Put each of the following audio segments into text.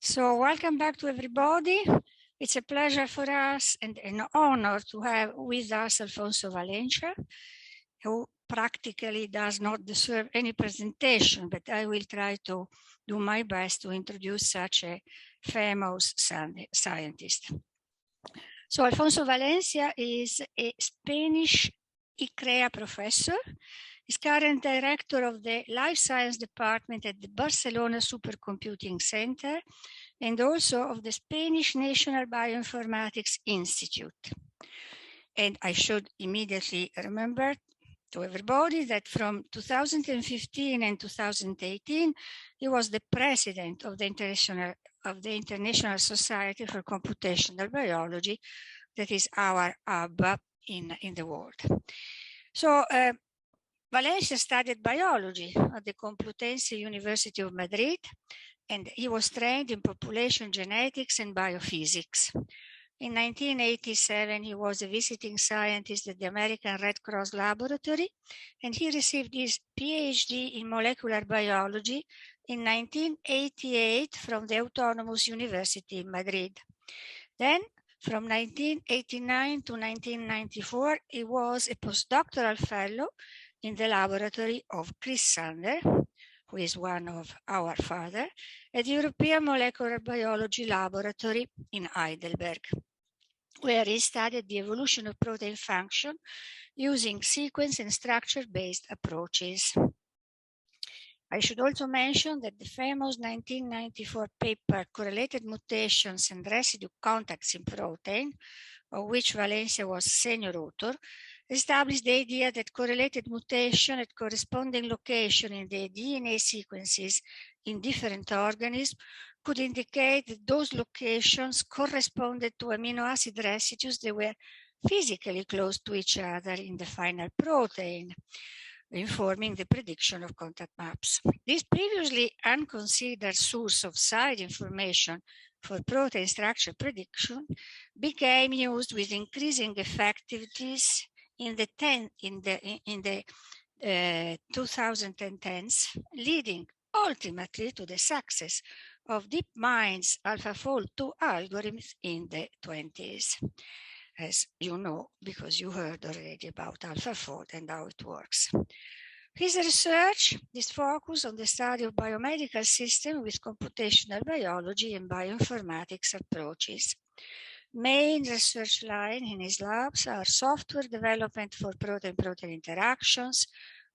So welcome back to everybody. It's a pleasure for us and an honor to have with us Alfonso Valencia, who practically does not deserve any presentation, but I will try to do my best to introduce such a famous scientist. So Alfonso Valencia is a Spanish ICREA professor. He's current director of the Life Science Department at the Barcelona Supercomputing Center and also of the Spanish National Bioinformatics Institute. And I should immediately remember to everybody that from 2015 and 2018, he was the president of the International Society for Computational Biology, that is our hub in the world. So Valencia studied biology at the Complutense University of Madrid, and he was trained in population genetics and biophysics. In 1987, he was a visiting scientist at the American Red Cross Laboratory, and he received his PhD in molecular biology in 1988 from the Autonomous University in Madrid. Then, from 1989 to 1994, he was a postdoctoral fellow in the laboratory of Chris Sander, who is one of our father, at the European Molecular Biology Laboratory in Heidelberg, where he studied the evolution of protein function using sequence and structure-based approaches. I should also mention that the famous 1994 paper, Correlated Mutations and Residue Contacts in Protein, of which Valencia was senior author, established the idea that correlated mutation at corresponding location in the DNA sequences in different organisms could indicate that those locations corresponded to amino acid residues that were physically close to each other in the final protein, informing the prediction of contact maps. This previously unconsidered source of side information for protein structure prediction became used with increasing effectiveness in the 2010s, leading ultimately to the success of DeepMind's AlphaFold 2 algorithms in the 20s, as you know, because you heard already about AlphaFold and how it works. His research is focused on the study of biomedical systems with computational biology and bioinformatics approaches. Main research line in his labs are software development for protein-protein interactions,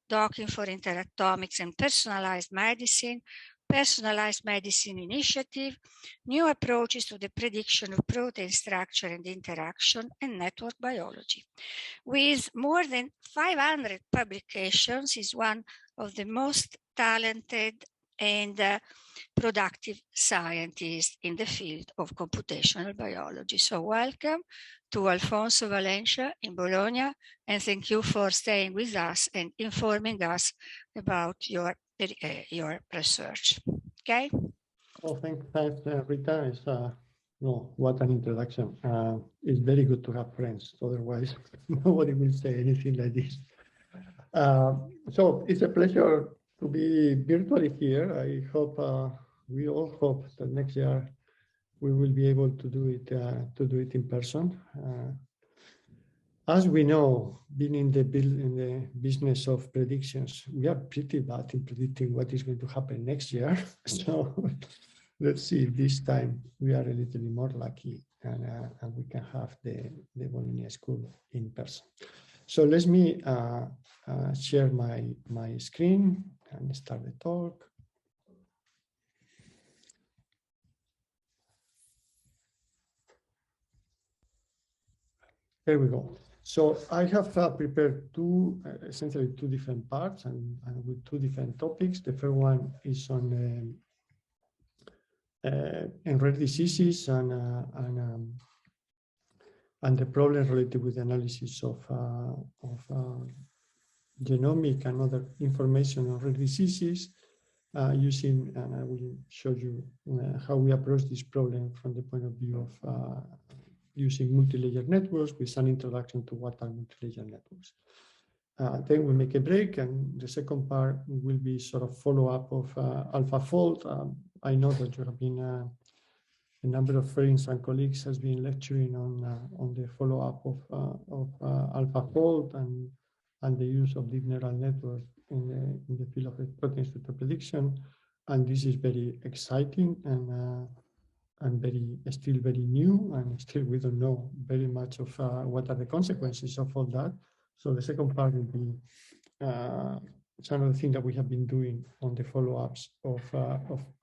docking for interatomics and personalized medicine initiative, new approaches to the prediction of protein structure and interaction, and network biology. With more than 500 publications, he's one of the most talented and productive scientists in the field of computational biology. So welcome to Alfonso Valencia in Bologna, and thank you for staying with us and informing us about your research. Okay? Well, thanks, Rita. It's, what an introduction. It's very good to have friends. Otherwise, nobody will say anything like this. So it's a pleasure to be virtually here. I hope we all hope that next year we will be able to do it in person. As we know, being in the business of predictions, we are pretty bad in predicting what is going to happen next year. So let's see if this time we are a little bit more lucky and we can have the Bologna School in person. So let me share my screen and start the talk. There we go. So I have prepared essentially two different parts and with two different topics. The first one is on rare diseases and the problems related with the analysis of genomic and other information on rare diseases using, and I will show you how we approach this problem from the point of view of using multilayer networks with some introduction to what are multilayer networks. Then we make a break, and the second part will be sort of follow-up of AlphaFold. I know that you have been a number of friends and colleagues has been lecturing on the follow-up of AlphaFold and the use of deep neural network in the field of protein structure prediction. And this is very exciting and still very new, and still we don't know very much of what are the consequences of all that. So the second part will be some of the things that we have been doing on the follow-ups of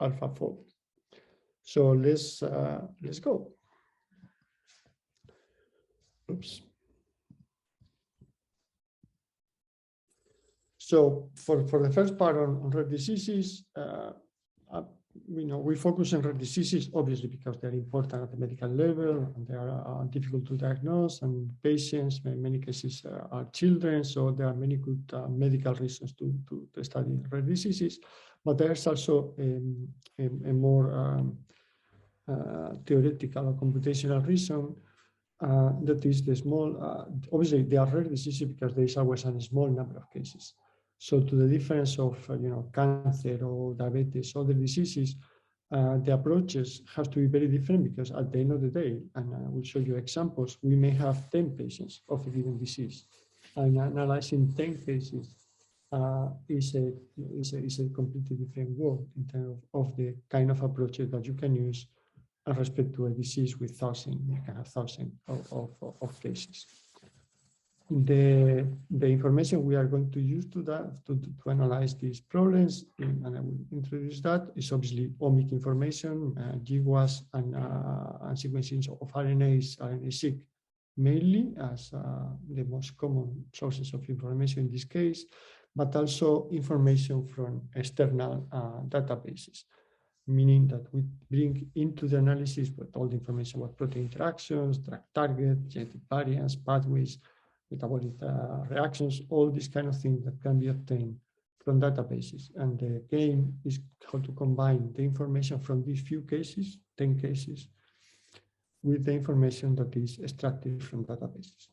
AlphaFold. So let's go. Oops. So for the first part on rare diseases, we focus on rare diseases obviously because they're important at the medical level and they are difficult to diagnose, and patients in many cases are children, so there are many good medical reasons to study rare diseases. But there's also a more theoretical or computational reason that is the small. Obviously, they are rare diseases because there is always a small number of cases. So to the difference of cancer or diabetes, other diseases, the approaches have to be very different because at the end of the day, and I will show you examples, we may have 10 patients of a given disease, and analyzing 10 cases is a completely different world in terms of the kind of approaches that you can use with respect to a disease with thousands of cases. The information we are going to use to analyze these problems, and I will introduce that, is obviously omic information, GWAS, and sequencing of RNAs, RNA-seq, mainly as the most common sources of information in this case, but also information from external databases, meaning that we bring into the analysis all the information about protein interactions, drug target, genetic variants, pathways, metabolic reactions, all these kind of things that can be obtained from databases. And the game is how to combine the information from these few cases, 10 cases, with the information that is extracted from databases.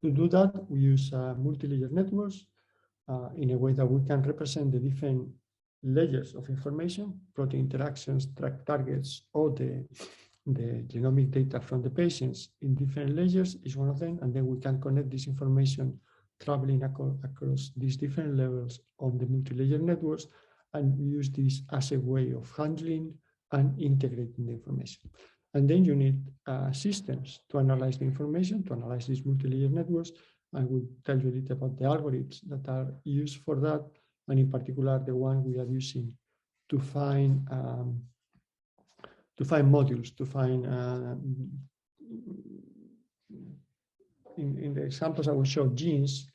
To do that, we use multi-layer networks in a way that we can represent the different layers of information, protein interactions, drug targets, or the genomic data from the patients in different layers is one of them, and then we can connect this information traveling across these different levels on the multi-layer networks, and we use this as a way of handling and integrating the information. And then you need systems to analyze the information, to analyze these multi-layer networks. I will tell you a little about the algorithms that are used for that, and in particular the one we are using to find modules, to find, in the examples I will show, genes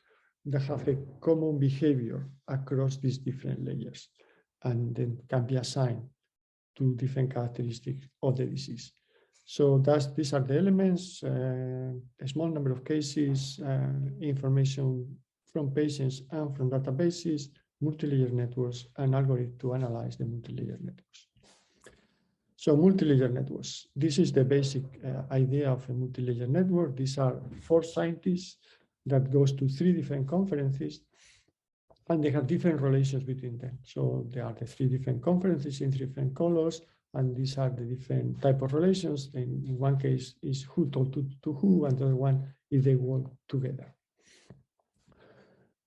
that have a common behavior across these different layers and then can be assigned to different characteristics of the disease. So these are the elements, a small number of cases, information from patients and from databases, multi-layer networks, and algorithm to analyze the multi-layer networks. So multi-layer networks, this is the basic idea of a multi-layer network. These are 4 scientists that goes to 3 different conferences, and they have different relations between them. So there are the 3 different conferences in 3 different colors, and these are the different type of relations. In one case is who talked to who, and the other one is they work together.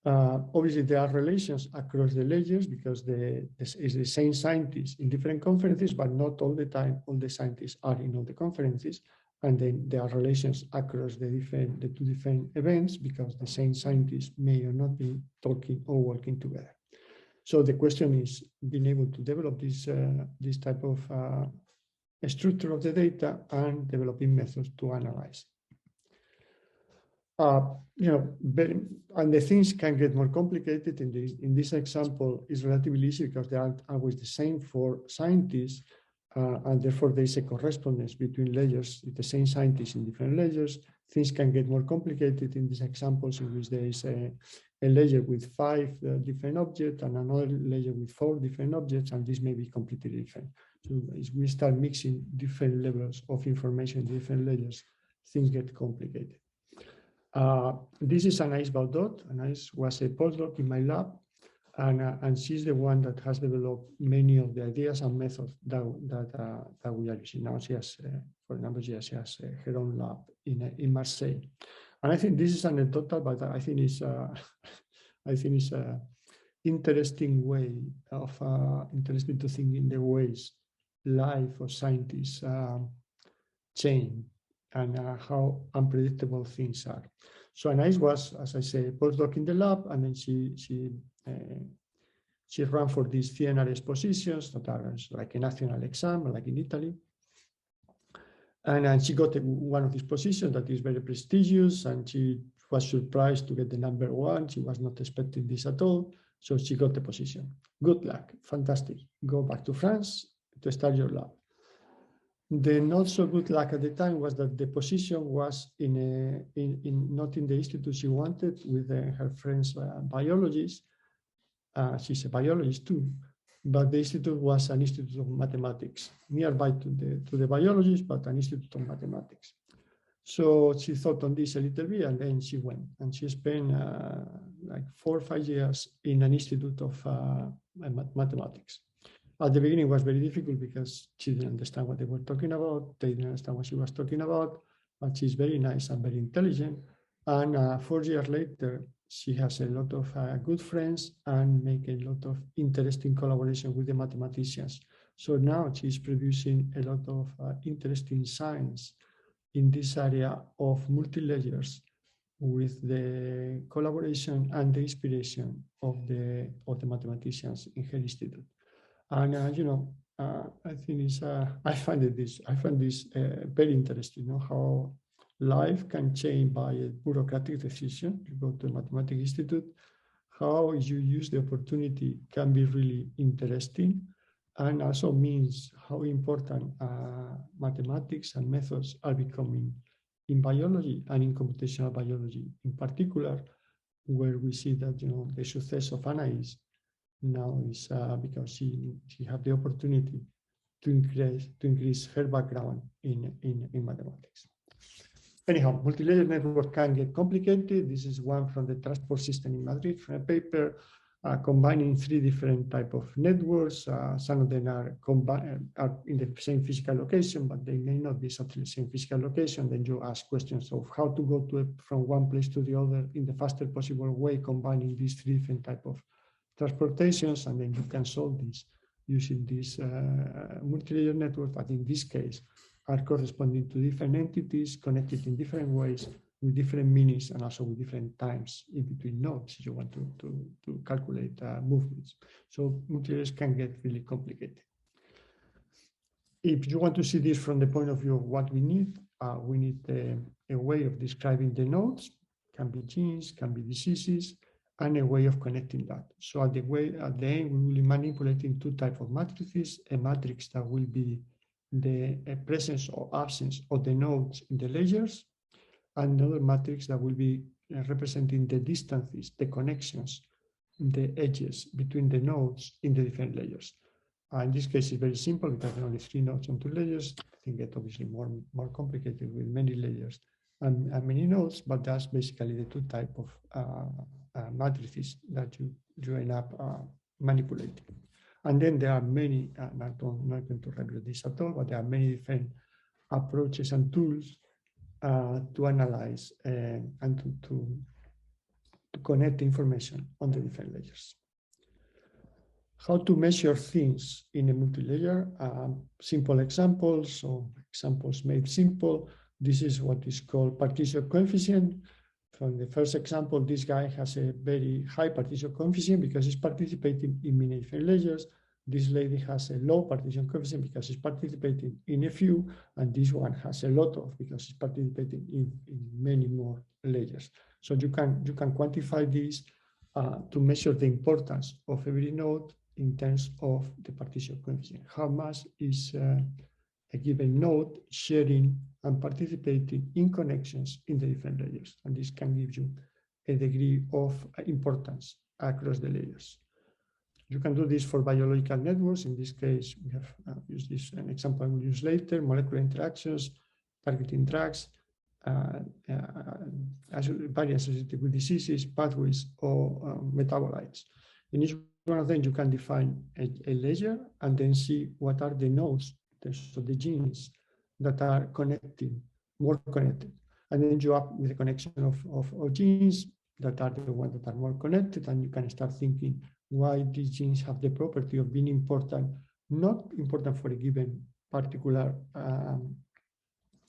Obviously, there are relations across the layers because it's the same scientists in different conferences, but not all the time all the scientists are in all the conferences. And then there are relations across the 2 different events because the same scientists may or not be talking or working together. So the question is being able to develop this type of structure of the data and developing methods to analyze. And the things can get more complicated. In this example, is relatively easy because they aren't always the same for scientists, and therefore there is a correspondence between layers, the same scientists in different layers. Things can get more complicated in these examples in which there is a layer with 5 different objects and another layer with 4 different objects, and this may be completely different. So as we start mixing different levels of information in different layers, things get complicated. This is an Anice Baldot. Anice was a postdoc in my lab, And she's the one that has developed many of the ideas and methods that we are using now. She has, for example, she has her own lab in Marseille. And I think this is anecdotal, but I think it's interesting way of interesting to think in the ways life of scientists change and how unpredictable things are. So Anais was, as I say, postdoc in the lab, and then she ran for these CNRS positions that are like a national exam, like in Italy. And she got one of these positions that is very prestigious, and she was surprised to get the number one. She was not expecting this at all. So she got the position. Good luck, fantastic. Go back to France to start your lab. The not so good luck at the time was that the position was not in the institute she wanted with her friends biologists. She's a biologist too, but the institute was an institute of mathematics, nearby to the biologists, but an institute of mathematics. So she thought on this a little bit, and then she went, and she spent like 4 or 5 years in an institute of mathematics. At the beginning, it was very difficult because she didn't understand what they were talking about. They didn't understand what she was talking about, but she's very nice and very intelligent. And 4 years later, she has a lot of good friends and make a lot of interesting collaboration with the mathematicians. So now she's producing a lot of interesting science in this area of multilayers with the collaboration and the inspiration of the mathematicians in her institute. And I think I find this very interesting. How life can change by a bureaucratic decision. You go to a mathematics institute. How you use the opportunity can be really interesting, and also means how important mathematics and methods are becoming in biology and in computational biology, in particular, where we see that the success of Anais now is because she had the opportunity to increase her background in mathematics. Anyhow, multilayer network can get complicated. This is one from the transport system in Madrid, from a paper combining 3 different types of networks. Some of them are in the same physical location, but they may not be exactly the same physical location. Then you ask questions of how to go from one place to the other in the fastest possible way, combining these 3 different types of transportations, and then you can solve this using this multi-layer network, but in this case are corresponding to different entities connected in different ways with different meanings and also with different times in between nodes if you want to calculate movements. So multi-layers can get really complicated. If you want to see this from the point of view of what we need a way of describing the nodes, can be genes, can be diseases, and a way of connecting that. So at the end, we will be manipulating 2 types of matrices, a matrix that will be the presence or absence of the nodes in the layers, and another matrix that will be representing the distances, the connections, the edges between the nodes in the different layers. In this case, it's very simple because there are only 3 nodes on 2 layers. I think it's obviously more complicated with many layers and many nodes, but that's basically the 2 types of matrices that you end up manipulating. And then there are many, I'm not going to review this at all, but there are many different approaches and tools to analyze and to connect information on the different layers. How to measure things in a multi-layer, simple examples, so examples made simple. This is what is called partition coefficient. From the first example, this guy has a very high partition coefficient because he's participating in many different layers. This lady has a low partition coefficient because she's participating in a few, and this one has a lot of because she's participating in many more layers. So you can quantify this to measure the importance of every node in terms of the partition coefficient. How much is a given node sharing and participating in connections in the different layers. And this can give you a degree of importance across the layers. You can do this for biological networks. In this case, we have used this, an example I will use later, molecular interactions, targeting drugs, variants associated with diseases, pathways, or metabolites. In each one of them, you can define a ledger and then see what are the nodes, so the genes that are connecting, more connected. And then you up with a connection of genes that are the ones that are more connected, and you can start thinking why these genes have the property of being important, not important for a given particular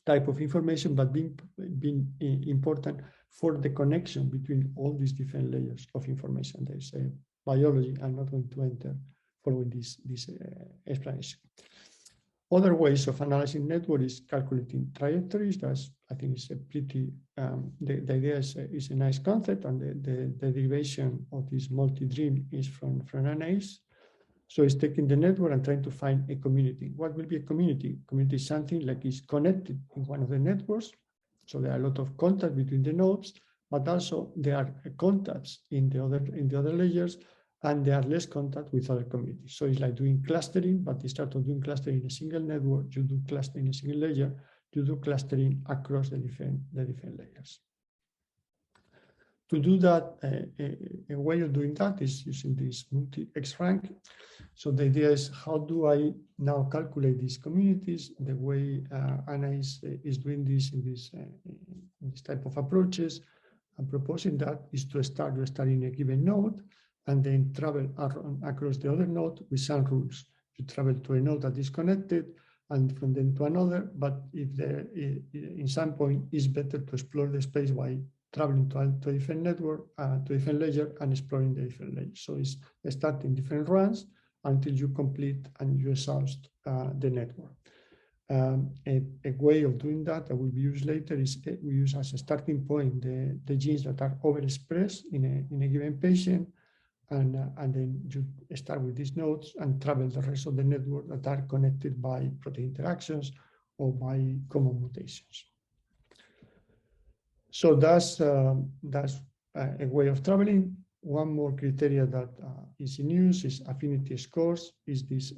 type of information, but being important for the connection between all these different layers of information. There's a biology. I'm not going to enter following this explanation. Other ways of analyzing network is calculating trajectories. That's, I think, is a pretty, the idea is a nice concept, and the derivation of this multi-dream is from NAs. So it's taking the network and trying to find a community. What will be a community? Community is something like is connected in one of the networks. So there are a lot of contact between the nodes, but also there are contacts in the other layers, and there are less contact with other communities. So it's like doing clustering, but instead of doing clustering in a single network, you do clustering in a single layer, you do clustering across the different layers. To do that, a way of doing that is using this multi-X-rank. So the idea is, how do I now calculate these communities? The way Anna is doing this in this type of approaches, and proposing that is to start in a given node, and then travel across the other node with some rules. You travel to a node that is connected, and from then to another. But if in some point, it's better to explore the space by traveling to a different network, to a different layer, and exploring the different layers. So it's starting different runs until you complete and you exhaust the network. A way of doing that will be used later is we use as a starting point the genes that are overexpressed in a given patient, and then you start with these nodes and travel the rest of the network that are connected by protein interactions or by common mutations. So that's a way of traveling. One more criteria that is in use is affinity scores. Is this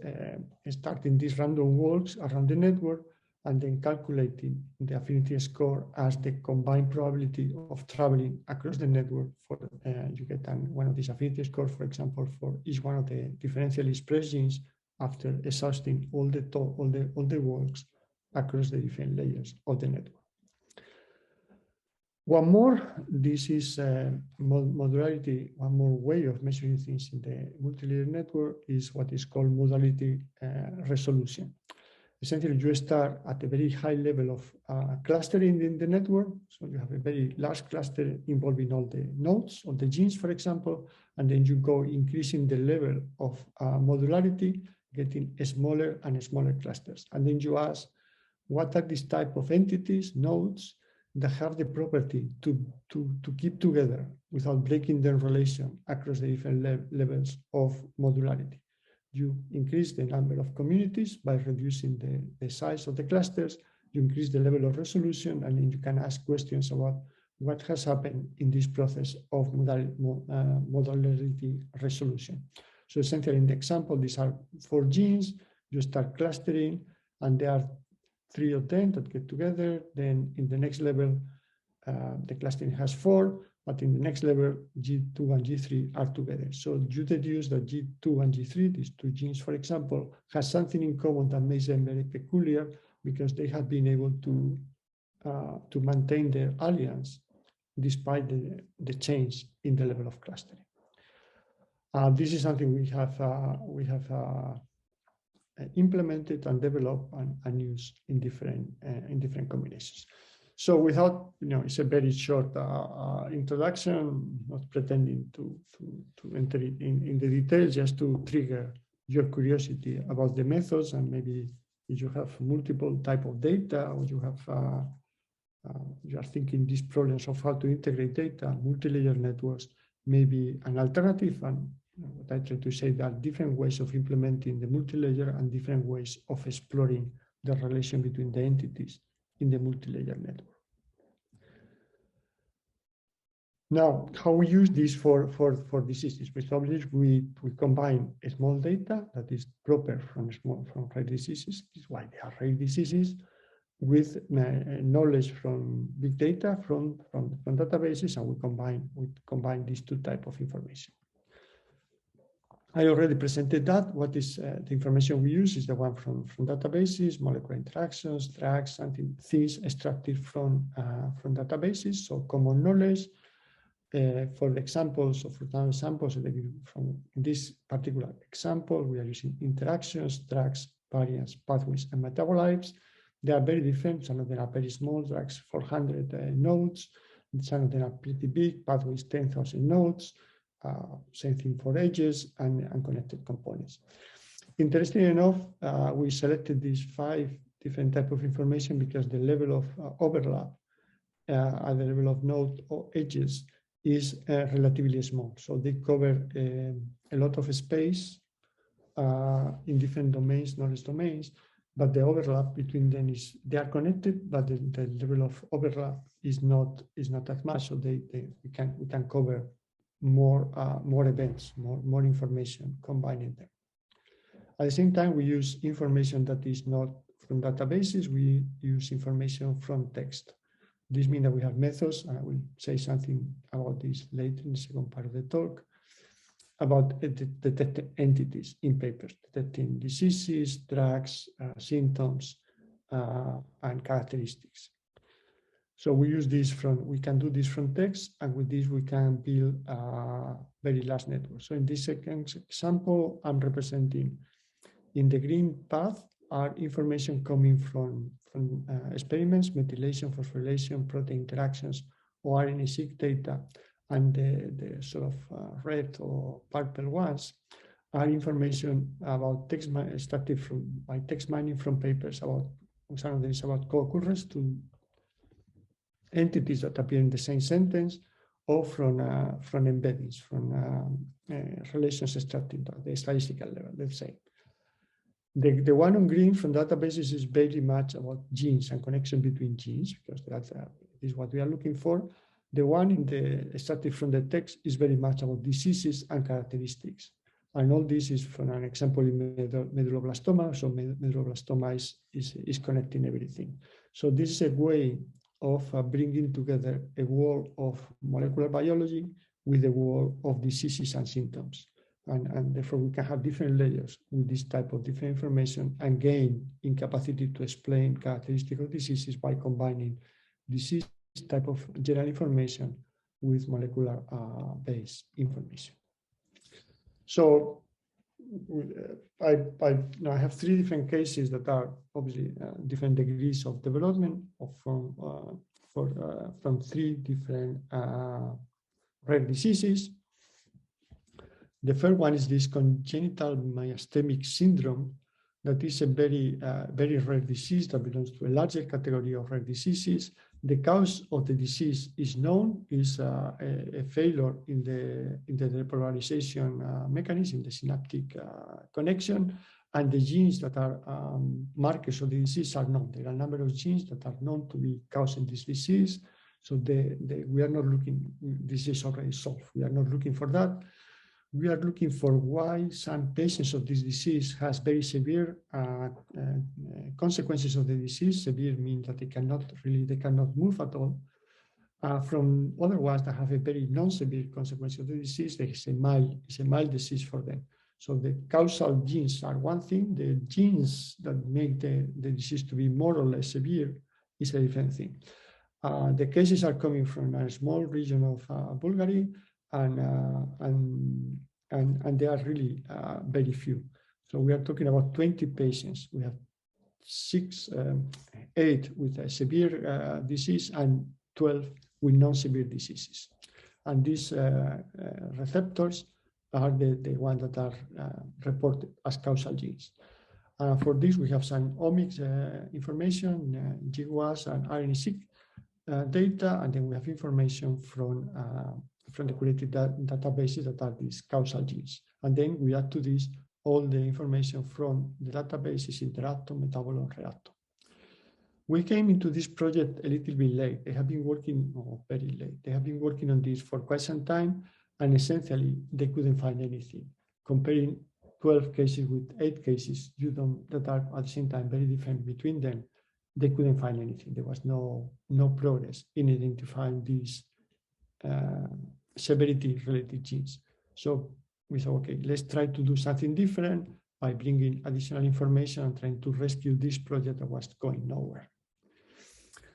starting these random walks around the network and then calculating the affinity score as the combined probability of traveling across the network. For you get one of these affinity scores, for example, for each one of the differentially expressed genes after exhausting all the walks across the different layers of the network. One more, this is modularity. One more way of measuring things in the multilayer network is what is called modality resolution. Essentially, you start at a very high level of clustering in the network. So you have a very large cluster involving all the nodes, all the genes, for example, and then you go increasing the level of modularity, getting smaller and smaller clusters. And then you ask, what are these type of entities, nodes, that have the property to keep together without breaking their relation across the different levels of modularity. You increase the number of communities by reducing the size of the clusters, you increase the level of resolution, and then you can ask questions about what has happened in this process of modularity resolution. So essentially in the example, these are 4 genes, you start clustering, and there are 3 of them that get together. Then in the next level, the clustering has 4, but in the next level, G2 and G3 are together. So you deduce that G2 and G3, these 2 genes, for example, has something in common that makes them very peculiar, because they have been able to maintain their alliance despite the change in the level of clustering. This is something we have implemented and developed and used in different combinations. So without, it's a very short introduction, not pretending to enter in the details, just to trigger your curiosity about the methods, and maybe if you have multiple type of data, or you are thinking these problems of how to integrate data, multi-layer networks may be an alternative. And what I try to say, there are different ways of implementing the multi-layer and different ways of exploring the relation between the entities in the multi-layer network. Now, how we use this for diseases? We combine small data that is proper from rare diseases. This is why they are rare diseases, with knowledge from big data from databases, and we combine these 2 types of information. I already presented that. What is the information we use is the one from databases, molecular interactions, drugs, and things extracted from databases. So common knowledge. For the examples of examples, from this particular example, we are using interactions, drugs, variants, pathways, and metabolites. They are very different. Some of them are very small, drugs 400 nodes. Some of them are pretty big, pathways 10,000 nodes. Same thing for edges and unconnected components. Interestingly enough, we selected these 5 different types of information because the level of overlap at the level of node or edges is relatively small. So they cover a lot of space in different domains, knowledge domains, but the overlap between them is, they are connected, but the level of overlap is not as much. So we can cover more events, more information, combining them. At the same time, we use information that is not from databases. We use information from text. This means that we have methods, and I will say something about this later in the second part of the talk, about detecting entities in papers, detecting diseases, drugs, symptoms, and characteristics. So we use this we can do this from text, and with this we can build very large networks. So in this second example, I'm representing in the green path are information coming from experiments, methylation, phosphorylation, protein interactions, or RNA-seq data, and the sort of red or purple ones are information about text extracted by text mining from papers. About some of them is about co-occurrence to entities that appear in the same sentence, or from embeddings, from relations extracted at the statistical level, let's say. The one on green from databases is very much about genes and connection between genes, because that is what we are looking for. The one in the extracted from the text is very much about diseases and characteristics. And all this is from an example in medulloblastoma. So medulloblastoma is connecting everything. So this is a way of bringing together a world of molecular biology with the world of diseases and symptoms. And therefore we can have different layers with this type of different information and gain in capacity to explain characteristics of diseases by combining disease type of general information with molecular based information. So I have 3 different cases that are obviously different degrees of development from 3 different rare diseases. The first one is this congenital myasthenic syndrome, that is a very rare disease that belongs to a larger category of rare diseases. The cause of the disease is known, is a failure in the repolarization mechanism, the synaptic connection, and the genes that are markers of the disease are known. There are a number of genes that are known to be causing this disease. So we are not looking, this is already solved. We are not looking for that. We are looking for why some patients of this disease has very severe consequences of the disease. Severe means that they cannot move at all. From other ones that have a very non-severe consequence of the disease, it's a mild disease for them. So the causal genes are one thing. The genes that make the disease to be more or less severe is a different thing. The cases are coming from a small region of Bulgaria, and they are really very few. So we are talking about 20 patients. We have 8 with a severe disease and 12 with non-severe diseases. And these receptors are the ones that are reported as causal genes. For this, we have some omics information, GWAS and RNA-seq data, and then we have information from the curated databases that are these causal genes. And then we add to this all the information from the databases Interacto, Metabolo, and Reacto. We came into this project a little bit late. They have been working, very late. They have been working on this for quite some time, and essentially they couldn't find anything. Comparing 12 cases with 8 cases, that are at the same time very different between them, they couldn't find anything. There was no progress in identifying these severity-related genes. So we thought, okay, let's try to do something different by bringing additional information and trying to rescue this project that was going nowhere.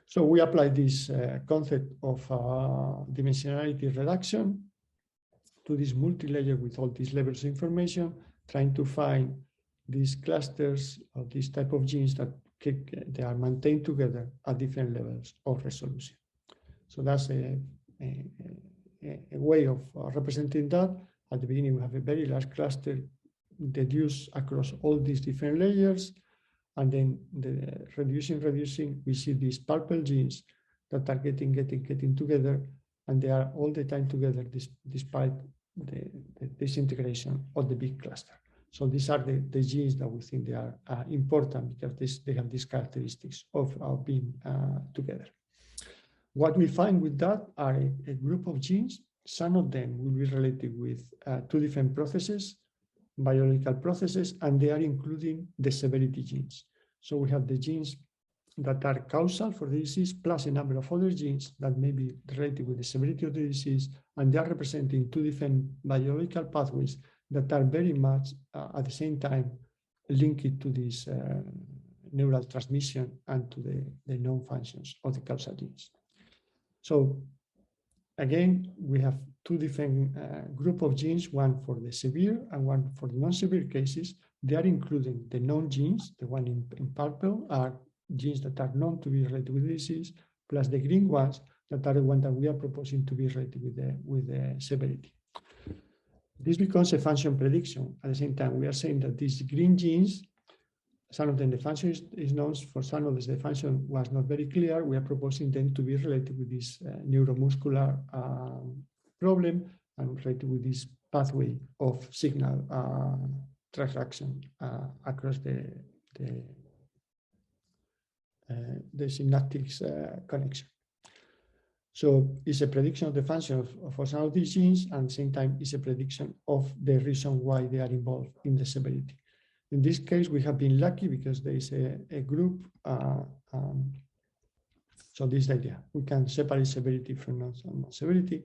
So we applied this concept of dimensionality reduction to this multi-layer with all these levels of information, trying to find these clusters of this type of genes that they are maintained together at different levels of resolution. So that's a way of representing that. At the beginning, we have a very large cluster deduced across all these different layers. And then reducing, we see these purple genes that are getting together, and they are all the time together despite the disintegration of the big cluster. So these are the genes that we think they are important because they have these characteristics of being together. What we find with that are a group of genes. Some of them will be related with two different processes, biological processes, and they are including the severity genes. So we have the genes that are causal for the disease, plus a number of other genes that may be related with the severity of the disease, and they are representing two different biological pathways that are very much at the same time linked to this neural transmission and to the known functions of the causal genes. So again, we have two different group of genes, one for the severe and one for the non-severe cases. They are including the known genes. The one in purple are genes that are known to be related with the disease, plus the green ones that are the ones that we are proposing to be related with the severity. This becomes a function prediction. At the same time, we are saying that these green genes, some of them the function is known, for some of them the function was not very clear. We are proposing them to be related with this neuromuscular problem and related with this pathway of signal transduction across the synaptic connection. So it's a prediction of the function of some of these genes, and at the same time it's a prediction of the reason why they are involved in the severity. In this case, we have been lucky because there is a group. So this is the idea. We can separate severity from non-severity.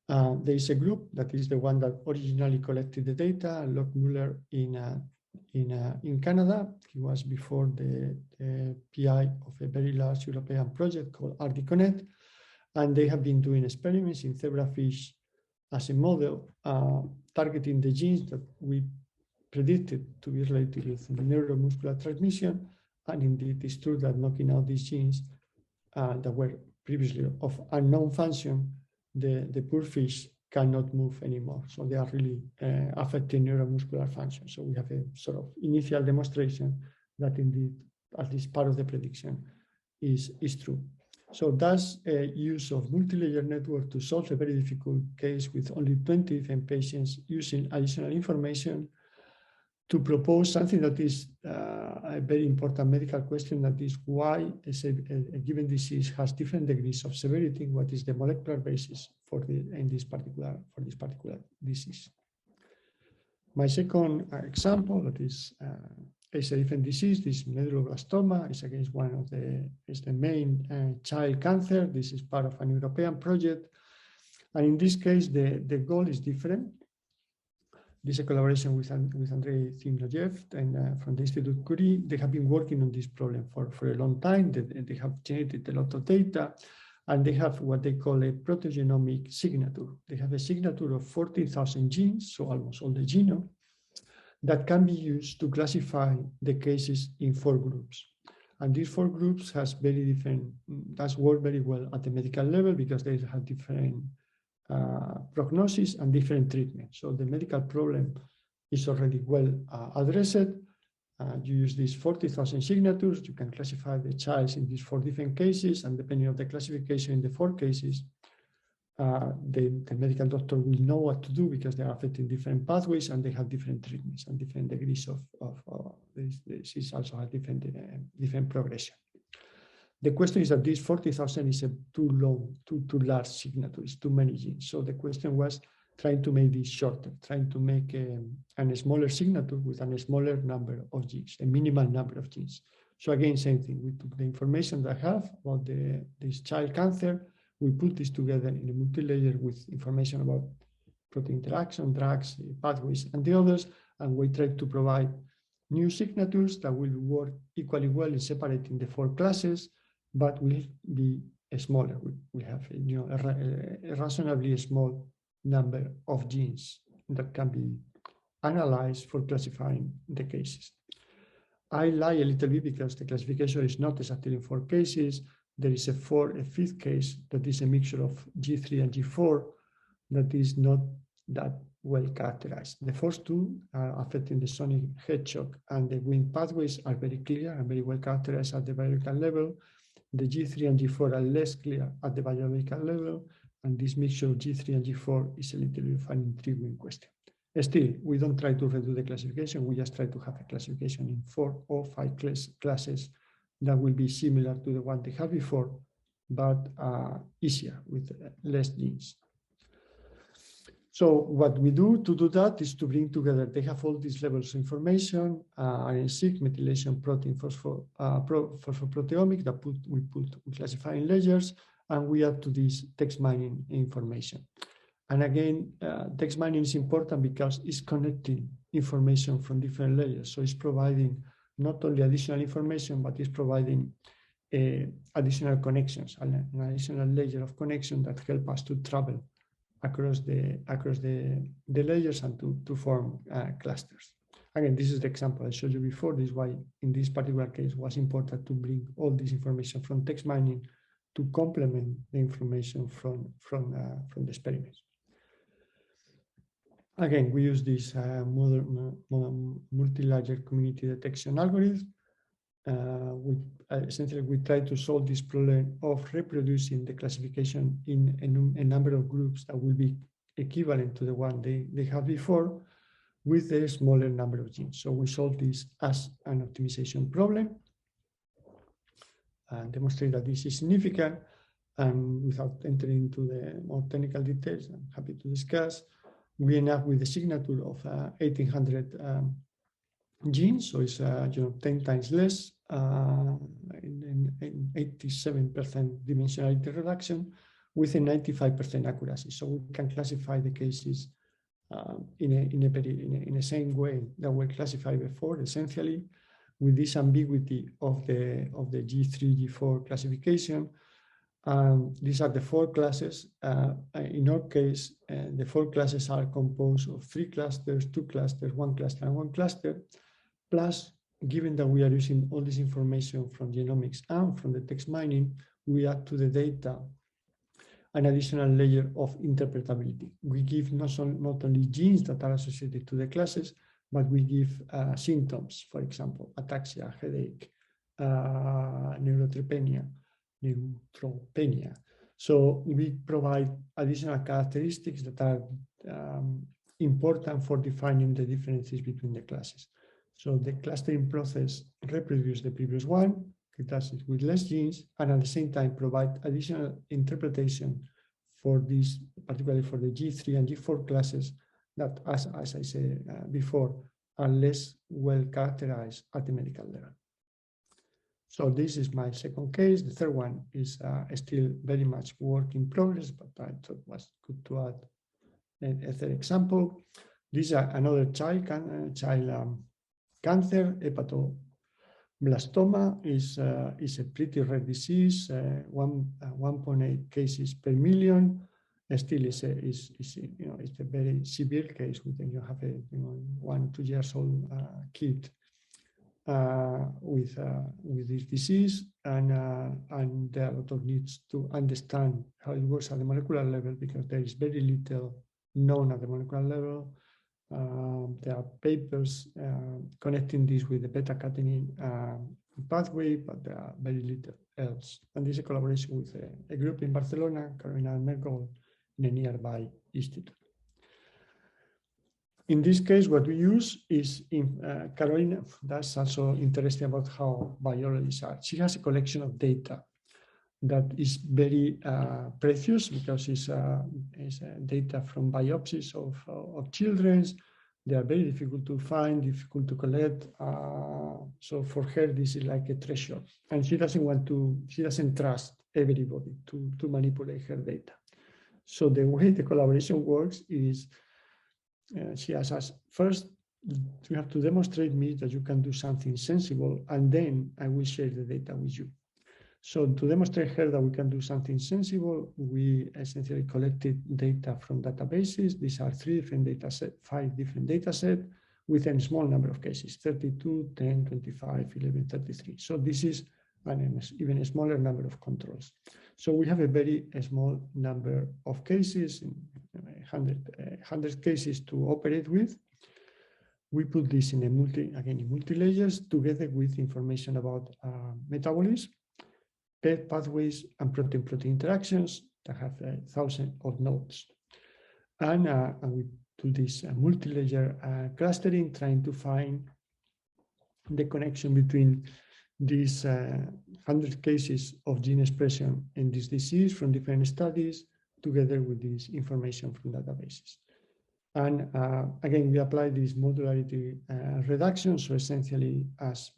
There is a group that is the one that originally collected the data, Locke Muller in Canada. He was before the PI of a very large European project called RDConnect. And they have been doing experiments in zebrafish as a model, targeting the genes that we predicted to be related with neuromuscular transmission. And indeed, it's true that knocking out these genes that were previously of unknown function, the poor fish cannot move anymore. So they are really affecting neuromuscular function. So we have a sort of initial demonstration that indeed, at least part of the prediction is true. So that's a use of multi-layer network to solve a very difficult case with only 20 different patients using additional information to propose something that is a very important medical question, that is why a given disease has different degrees of severity. What is the molecular basis for this particular disease? My second example, that is a different disease. This medulloblastoma is against one of the main child cancer. This is part of an European project, and in this case, the goal is different. This is a collaboration with Andrei Zimnojev and from the Institute Curie. They have been working on this problem for a long time. They have generated a lot of data, and they have what they call a proteogenomic signature. They have a signature of 40,000 genes, so almost all the genome, that can be used to classify the cases in 4 groups. And these 4 groups has very different, that's worked very well at the medical level because they have different prognosis and different treatments. So the medical problem is already well addressed. You use these 40,000 signatures, you can classify the child in these 4 different cases, and depending on the classification in the 4 cases, the medical doctor will know what to do because they are affecting different pathways and they have different treatments and different degrees of this disease also has different progression. The question is that this 40,000 is too large signature, it's too many genes. So the question was trying to make this shorter, trying to make a smaller signature with a smaller number of genes, a minimal number of genes. So again, same thing, we took the information that I have about this child cancer, we put this together in a multi-layer with information about protein interaction, drugs, pathways, and the others. And we try to provide new signatures that will work equally well in separating the 4 classes, but will be smaller. We have a reasonably small number of genes that can be analyzed for classifying the cases. I lie a little bit because the classification is not exactly in 4 cases. There is a 5th case that is a mixture of G3 and G4 that is not that well characterized. The first 2 are affecting the sonic hedgehog and the wind pathways are very clear and very well characterized at the biological level. The G3 and G4 are less clear at the biological level, and this mixture of G3 and G4 is a little bit of an intriguing question. Still, we don't try to redo the classification, we just try to have a classification in 4 or 5 classes that will be similar to the one they had before, but easier with less genes. So what we do to do that is to bring together, they have all these levels of information, RNA-seq, methylation, protein, phosphoproteomics that we classify in layers, and we add to this text mining information. And again, text mining is important because it's connecting information from different layers. So it's providing not only additional information, but it's providing additional connections, an additional layer of connection that help us to travel across the layers and to form clusters. Again, this is the example I showed you before. This is why in this particular case it was important to bring all this information from text mining to complement the information from the experiments. Again, we use this multi-layer community detection algorithm. Essentially, we try to solve this problem of reproducing the classification in a number of groups that will be equivalent to the one they had before with a smaller number of genes. So we solve this as an optimization problem and demonstrate that this is significant. And without entering into the more technical details, I'm happy to discuss. We end up with a signature of 1,800 genes, so it's 10 times less, in 87% dimensionality reduction with a 95% accuracy. So we can classify the cases in the same way that we classified before, essentially, with this ambiguity of the G3, G4 classification. These are the 4 classes. In our case, the 4 classes are composed of 3 clusters, 2 clusters, 1 cluster, and 1 cluster. Plus, given that we are using all this information from genomics and from the text mining, we add to the data an additional layer of interpretability. We give not only genes that are associated to the classes, but we give symptoms, for example, ataxia, headache, neurotropenia. So we provide additional characteristics that are important for defining the differences between the classes. So the clustering process reproduces the previous one, it does it with less genes, and at the same time provide additional interpretation for these, particularly for the G3 and G4 classes that, as I said before, are less well characterized at the medical level. So this is my second case. The third one is still very much work in progress, but I thought it was good to add a third example. This is another child cancer, hepatoblastoma is a pretty rare disease, 1.8 cases per million. Still is a very severe case. You have a 1 to 2 years old kid with this disease, and there are a lot of needs to understand how it works at the molecular level because there is very little known at the molecular level. There are papers connecting this with the beta-catenin pathway, but there are very little else. And this is a collaboration with a group in Barcelona, Carolina and Merkel, in a nearby institute. In this case, what we use is Carolina. That's also interesting about how biologists are. She has a collection of data that is very precious because it's data from biopsies of children. They are very difficult to find, difficult to collect. So for her, this is like a treasure. And she doesn't trust everybody to manipulate her data. So the way the collaboration works is she asks us, first, you have to demonstrate me that you can do something sensible, and then I will share the data with you. So to demonstrate her that we can do something sensible, we essentially collected data from databases. These are 5 different data sets with a small number of cases, 32, 10, 25, 11, 33. So this is even a smaller number of controls. So we have a very small number of cases, 100 cases to operate with. We put this in in multilayers together with information about metabolism, peptide pathways, and protein-protein interactions that have 1,000 of nodes. And we do this multi-layer clustering, trying to find the connection between these 100 cases of gene expression in this disease from different studies, together with this information from databases. And again, we apply this modularity reduction. So essentially, as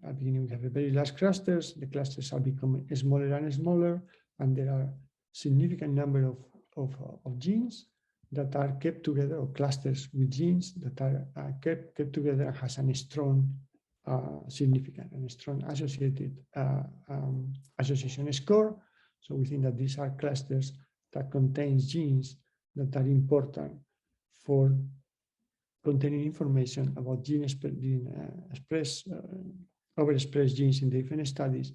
at the beginning, we have a very large clusters. The clusters are becoming smaller and smaller, and there are significant number of genes that are kept together, or clusters with genes that are kept together and has a strong significant and strong associated association score. So we think that these are clusters that contains genes that are important for containing information about overexpressed genes in different studies,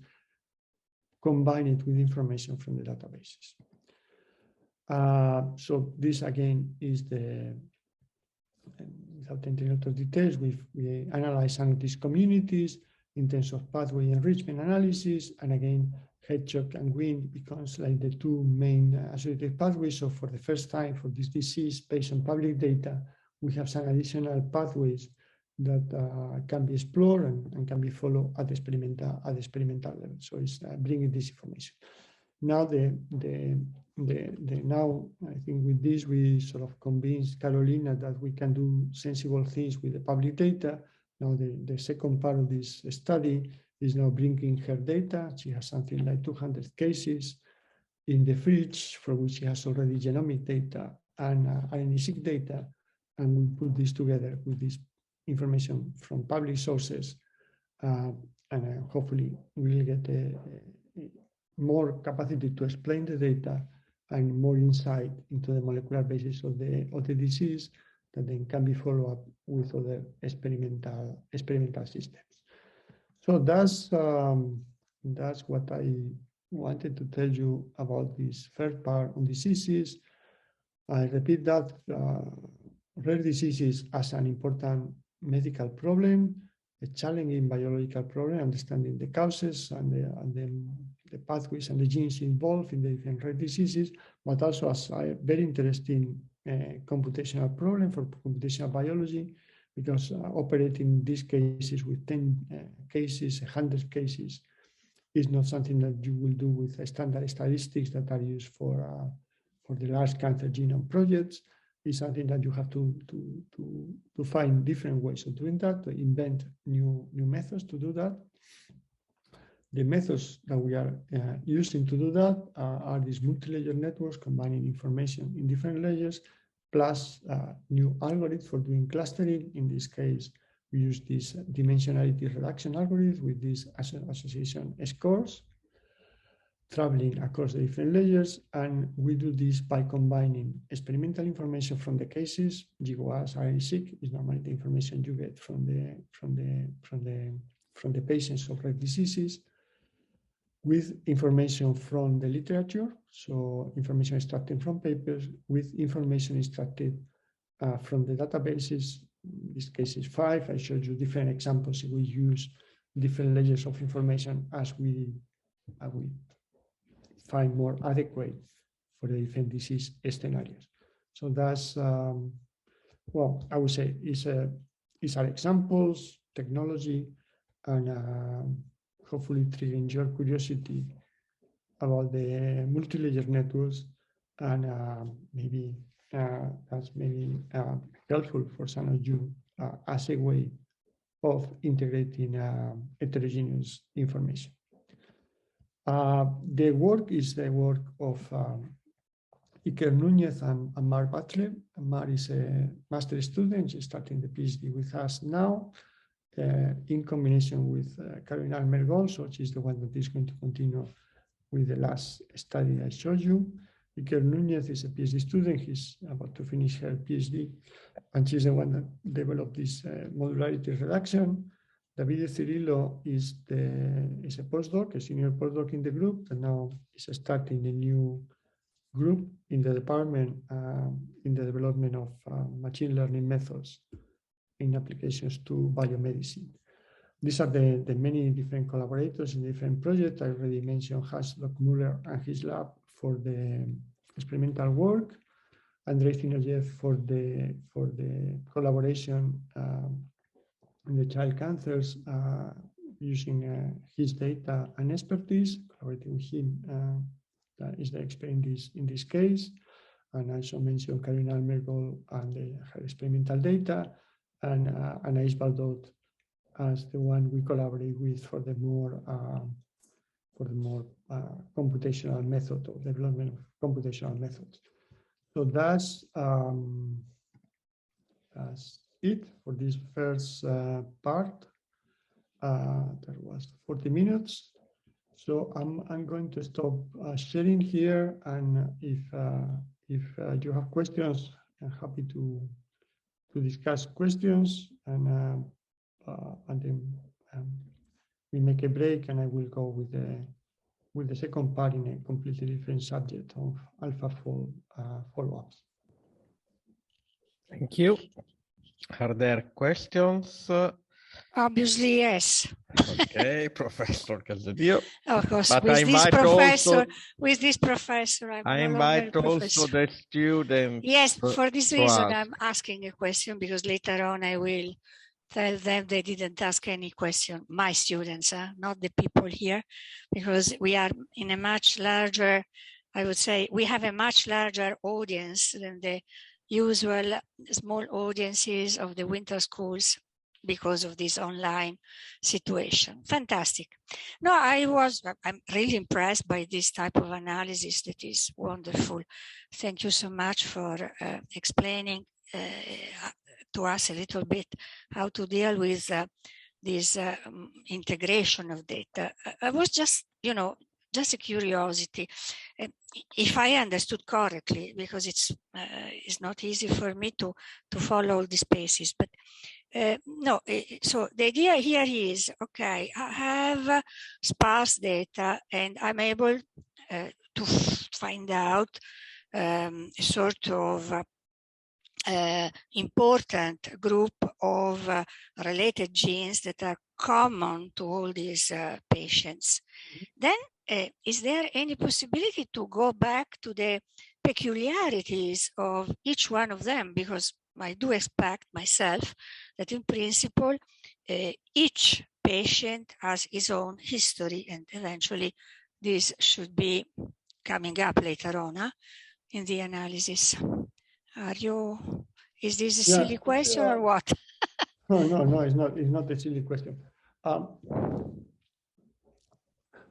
combined with information from the databases. So this again is without entering into details, we analyze some of these communities in terms of pathway enrichment analysis, and again, hedgehog and wind becomes like the 2 main associated pathways. So for the first time for this disease, based on public data, we have some additional pathways that can be explored and can be followed at the experimental level. So it's bringing this information. Now now I think with this we sort of convinced Carolina that we can do sensible things with the public data. Now the second part of this study is now bringing her data. She has something like 200 cases in the fridge, for which she has already genomic data and RNA-seq data, and we put this together with this information from public sources, and hopefully we'll get more capacity to explain the data and more insight into the molecular basis of the disease that then can be followed up with other experimental systems. So that's what I wanted to tell you about this first part on diseases. I repeat that rare diseases as an important medical problem, a challenging biological problem, understanding the causes and the pathways and the genes involved in the different rare diseases, but also as a very interesting computational problem for computational biology, because operating these cases with 10 cases, 100 cases, is not something that you will do with standard statistics that are used for the large cancer genome projects. It's something that you have to find different ways of doing that, to invent new methods to do that. The methods that we are using to do that are these multi-layer networks combining information in different layers, plus new algorithms for doing clustering. In this case, we use this dimensionality reduction algorithm with these association scores, traveling across the different layers, and we do this by combining experimental information from the cases. GWAS, RNA-seq is normally the information you get from the patients of rare diseases, with information from the literature, so information extracted from papers, with information extracted from the databases. In this case is 5. I showed you different examples. We use different layers of information as we find more adequate for the different disease scenarios. So that's, well, I would say these are examples, technology, and hopefully triggering your curiosity about the multi-layer networks, and maybe that's maybe helpful for some of you as a way of integrating heterogeneous information. The work is the work of Iker Núñez and Mar Butler. Mar is a master student. She's starting the PhD with us now, in combination with Carolina Mergol. So she's the one that is going to continue with the last study I showed you. Iker Núñez is a PhD student. He's about to finish her PhD, and she's the one that developed this modularity reduction. David Cirillo is a postdoc, a senior postdoc in the group, and now is starting a new group in the department in the development of machine learning methods in applications to biomedicine. These are the many different collaborators in different projects. I already mentioned Hans Lockmuller and his lab for the experimental work, Andrei Zinoyev for the collaboration in the child cancers using his data and expertise, collaborating with him. That is the expert in this case. And I also mentioned Carolina Mergol and her experimental data, and Anaïs Baldot as the one we collaborate with for the more computational method or development of computational methods. So that's it for this first part. That was 40 minutes. So I'm going to stop sharing here, and if you have questions, I'm happy to discuss questions, and then we make a break, and I will go with the second part in a completely different subject of AlphaFold follow-ups. Thank you. Are there questions? Obviously, yes. Okay, Professor Calzadio. Of course, But with this professor, I invite also the students. Yes, for this reason, ask. I'm asking a question, because later on I will tell them they didn't ask any question. My students, not the people here, because we are in a much larger, I would say, we have a much larger audience than the usual small audiences of the winter schools, because of this online situation. Fantastic. No, I'm really impressed by this type of analysis. That is wonderful. Thank you so much for explaining to us a little bit how to deal with this integration of data. I was just, just a curiosity. If I understood correctly, because it's not easy for me to follow all the spaces, but no, so the idea here is, okay, I have sparse data and I'm able to find out a sort of important group of related genes that are common to all these patients. Then is there any possibility to go back to the peculiarities of each one of them? Because I do expect myself that in principle, each patient has his own history, and eventually this should be coming up later on in the analysis. Is this a silly question or what? No, it's not a silly question.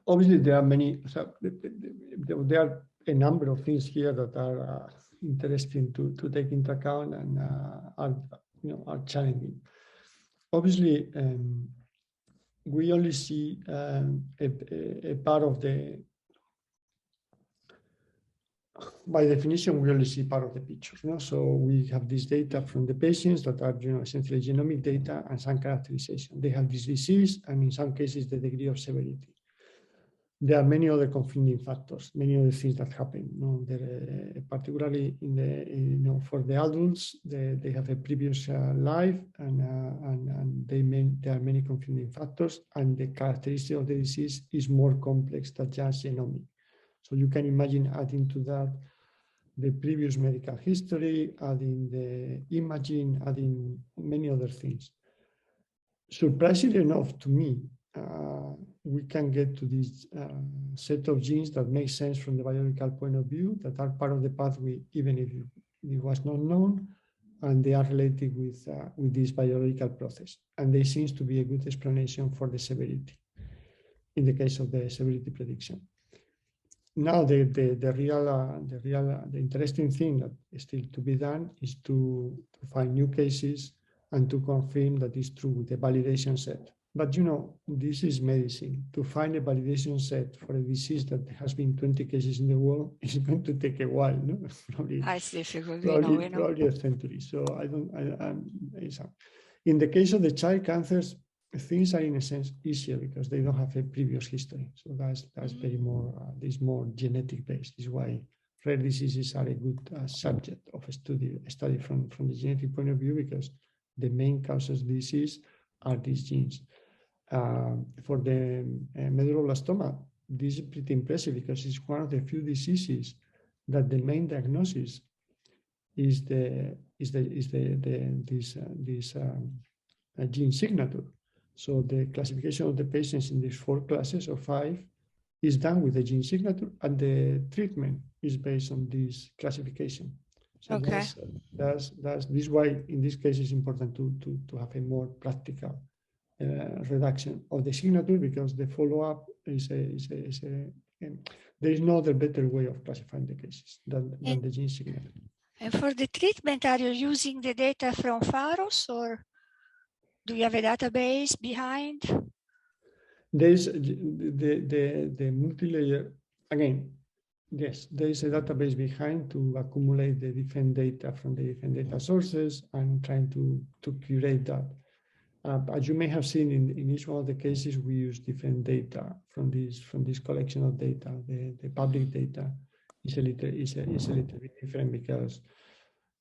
Obviously, there are many, there are a number of things here that are interesting to take into account and are challenging. Obviously, we only see a part of the, by definition, we only see part of the picture. So we have this data from the patients that are essentially genomic data and some characterization. They have this disease, and in some cases, the degree of severity. There are many other confounding factors, many other things that happen. Particularly in the for the adults, they have a previous life, and there are many confounding factors, and the characteristic of the disease is more complex than just genomic. So you can imagine adding to that the previous medical history, adding the imaging, adding many other things. Surprisingly enough to me, we can get to this set of genes that make sense from the biological point of view, that are part of the pathway, even if it was not known, and they are related with this biological process. And there seems to be a good explanation for the severity, in the case of the severity prediction. now the interesting thing that is still to be done is to find new cases and to confirm that it's true with the validation set. But you know, this is medicine. To find a validation set for a disease that has been 20 cases in the world is going to take a while, no? Probably, it's difficult. Probably a century. So in the case of the child cancers, things are in a sense easier because they don't have a previous history. So that's very more, this more genetic based. This is why rare diseases are a good subject of a study from the genetic point of view, because the main causes of disease are these genes. For the medulloblastoma, this is pretty impressive because it's one of the few diseases that the main diagnosis is this gene signature. So the classification of the patients in these 4 classes or 5 is done with the gene signature, and the treatment is based on this classification. So okay. This is why in this case it's important to have a more practical reduction of the signature, because the follow-up is there is no other better way of classifying the cases than the gene signature. And for the treatment, are you using the data from Pharos, or do you have a database behind? There's the multilayer, again, yes, there is a database behind to accumulate the different data from the different data sources and trying to curate that. As you may have seen in each one of the cases, we use different data from this collection of data. The public data is a little bit different because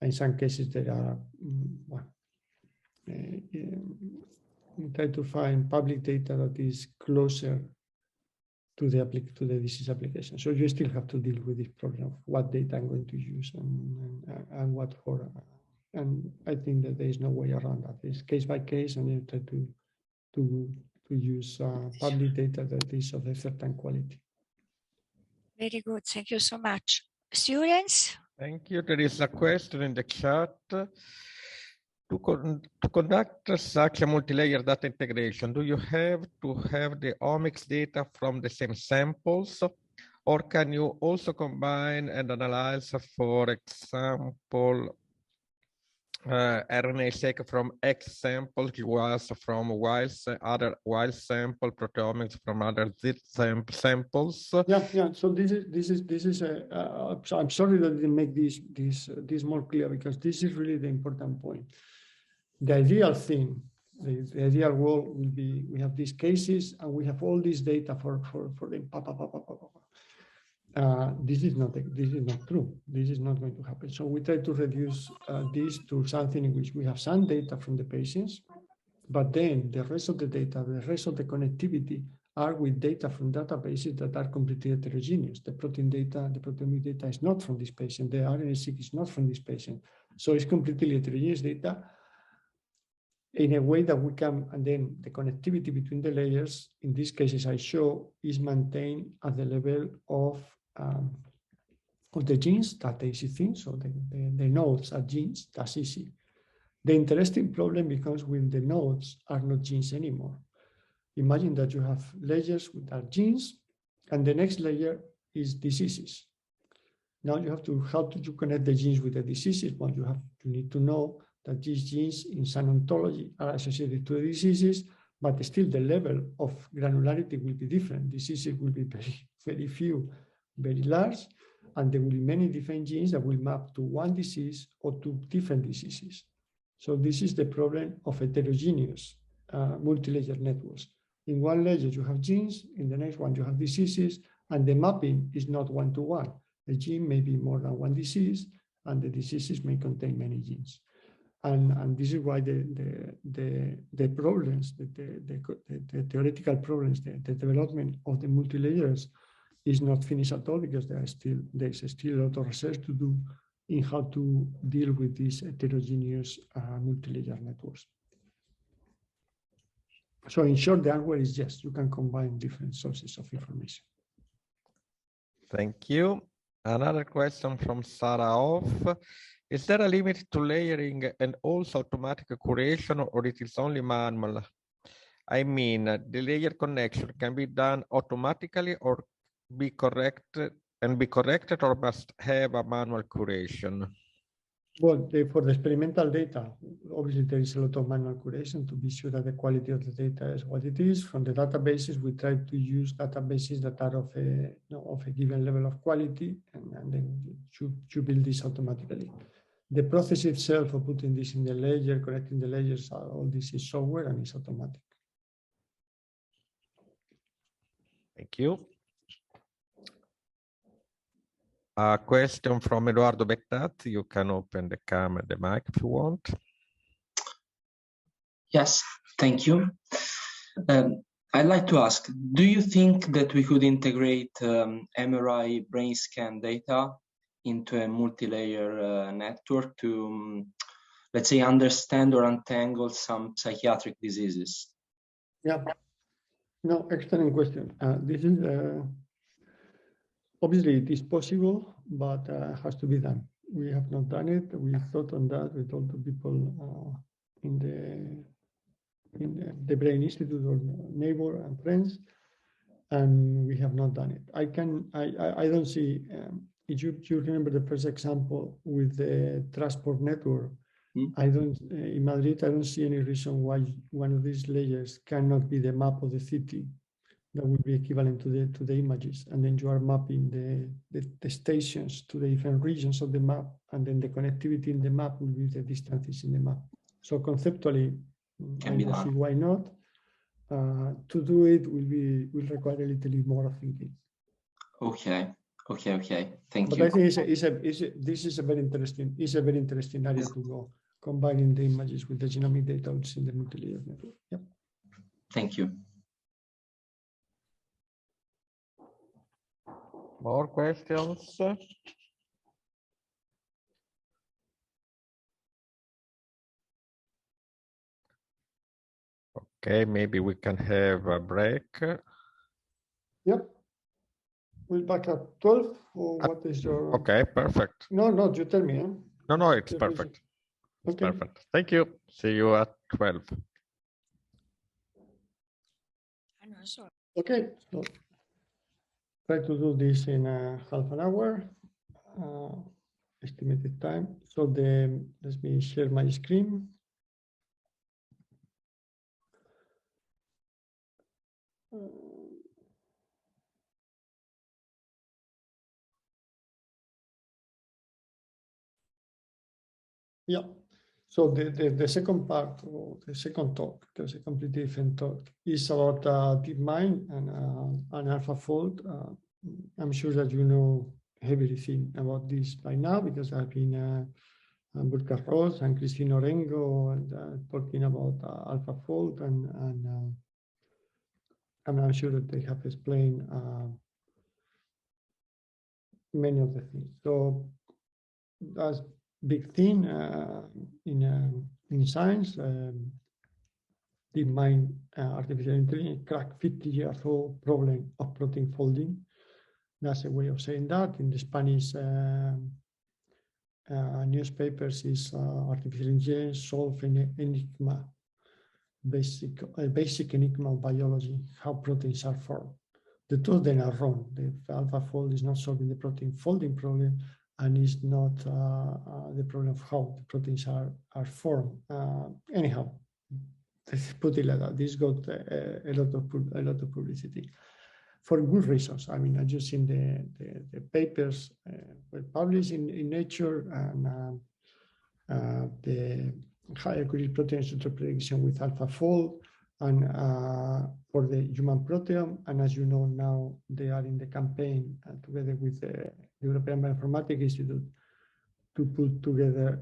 in some cases there are we try to find public data that is closer to the disease application. So you still have to deal with this problem of what data I'm going to use and what for. And I think that there is no way around that. It's case by case, and you try to use public data that is of a certain quality. Very good. Thank you so much. Students? Thank you. There is a question in the chat. To conduct such a multi-layer data integration, do you have to have the omics data from the same samples, or can you also combine and analyze, for example, RNA taken from X samples, GWAS from other wild sample, proteomics from other Z samples? Yeah. So this is so I'm sorry that I didn't make this more clear, because this is really the important point. The ideal thing, the ideal world will be, we have these cases and we have all this data for them. This is not true. This is not going to happen. So we try to reduce this to something in which we have some data from the patients, but then the rest of the data, the rest of the connectivity are with data from databases that are completely heterogeneous. The protein data, the proteomic data is not from this patient. The RNA-seq is not from this patient. So it's completely heterogeneous data in a way that we can, and then the connectivity between the layers, in these cases I show, is maintained at the level of the genes. That's the easy thing. So the nodes are genes, that's easy. The interesting problem becomes when the nodes are not genes anymore. Imagine that you have layers with our genes, and the next layer is diseases. Now you have to, how do you connect the genes with the diseases? Well, you need to know that these genes in some ontology are associated to the diseases, but still the level of granularity will be different. Diseases will be very few, very large, and there will be many different genes that will map to one disease or to different diseases. So this is the problem of heterogeneous multi-layer networks. In one layer you have genes, in the next one you have diseases, and the mapping is not one-to-one. The gene may be more than one disease, and the diseases may contain many genes. And this is why the problems, the theoretical problems, the development of the multi-layers is not finished at all, because there's still a lot of research to do in how to deal with these heterogeneous multi-layer networks. So in short, the answer is yes, you can combine different sources of information. Thank you. Another question from Sarah Off. Is there a limit to layering and also automatic curation, or it is only manual? I mean, the layer connection can be done automatically or be corrected and be corrected, or must have a manual curation? Well, for the experimental data, obviously there is a lot of manual curation to be sure that the quality of the data is what it is. From the databases, we try to use databases that are of a given level of quality, and then you build this automatically. The process itself of putting this in the ledger, connecting the ledgers, all this is software and it's automatic. Thank you. A question from Eduardo Bettazzi. You can open the camera, the mic if you want. Yes, thank you. I'd like to ask, do you think that we could integrate MRI brain scan data into a multi-layer network to, let's say, understand or untangle some psychiatric diseases? Yeah, no, excellent question. This is obviously it is possible, but has to be done. We have not done it. We thought on that with all the people in the Brain Institute or neighbor and friends, and we have not done it. I don't see. If you remember the first example with the transport network, in Madrid, I don't see any reason why one of these layers cannot be the map of the city that would be equivalent to the images. And then you are mapping the stations to the different regions of the map, and then the connectivity in the map will be the distances in the map. So conceptually, I don't see why not. To do it will require a little bit more of thinking. Okay. Thank you. But I think this is a very interesting area to go, combining the images with the genomic data in the multilayer network. Yep. Thank you. More questions? Okay, maybe we can have a break. Yep. We'll back at 12, or what is your... Okay, perfect. No, you tell me. Huh? No, it's perfect. It's okay. Perfect. Thank you. See you at 12. Okay, so try to do this in half an hour, estimated time. So let me share my screen. Yeah, so the second part, or the second talk, there's a completely different talk, is about DeepMind and AlphaFold. I'm sure that you know everything about this by now, because I've been Burkhard Ross and Christine Orengo and talking about AlphaFold, and I'm sure that they have explained many of the things. So that's big thing in science. DeepMind artificial intelligence cracked 50-year-old problem of protein folding. That's a way of saying that. In the Spanish newspapers is artificial intelligence solve an enigma, basic enigma of biology, how proteins are formed. The two then are wrong. The AlphaFold is not solving the protein folding problem, and is not the problem of how the proteins are formed. Anyhow, let's put it like that. This got a lot of publicity for good reasons. I mean, I just seen the papers were published in Nature, and the high accuracy protein structure prediction with AlphaFold, and for the human proteome. And as you know now, they are in the campaign together with the European Bioinformatics Institute to put together,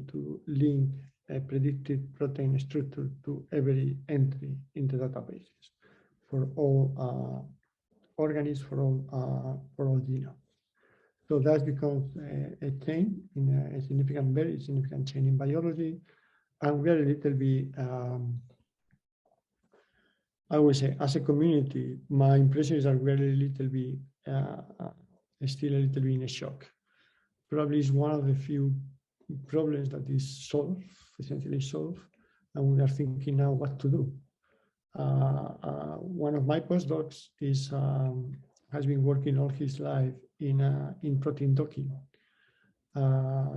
to link a predicted protein structure to every entry in the databases for all organisms, for all genomes. So that becomes a change, in a significant, very significant change in biology. And we are a little bit, I would say, as a community, my impression is that we are a little bit, still a little bit in a shock. Probably is one of the few problems that is solved, essentially solved, and we are thinking now what to do. One of my postdocs is has been working all his life in protein docking,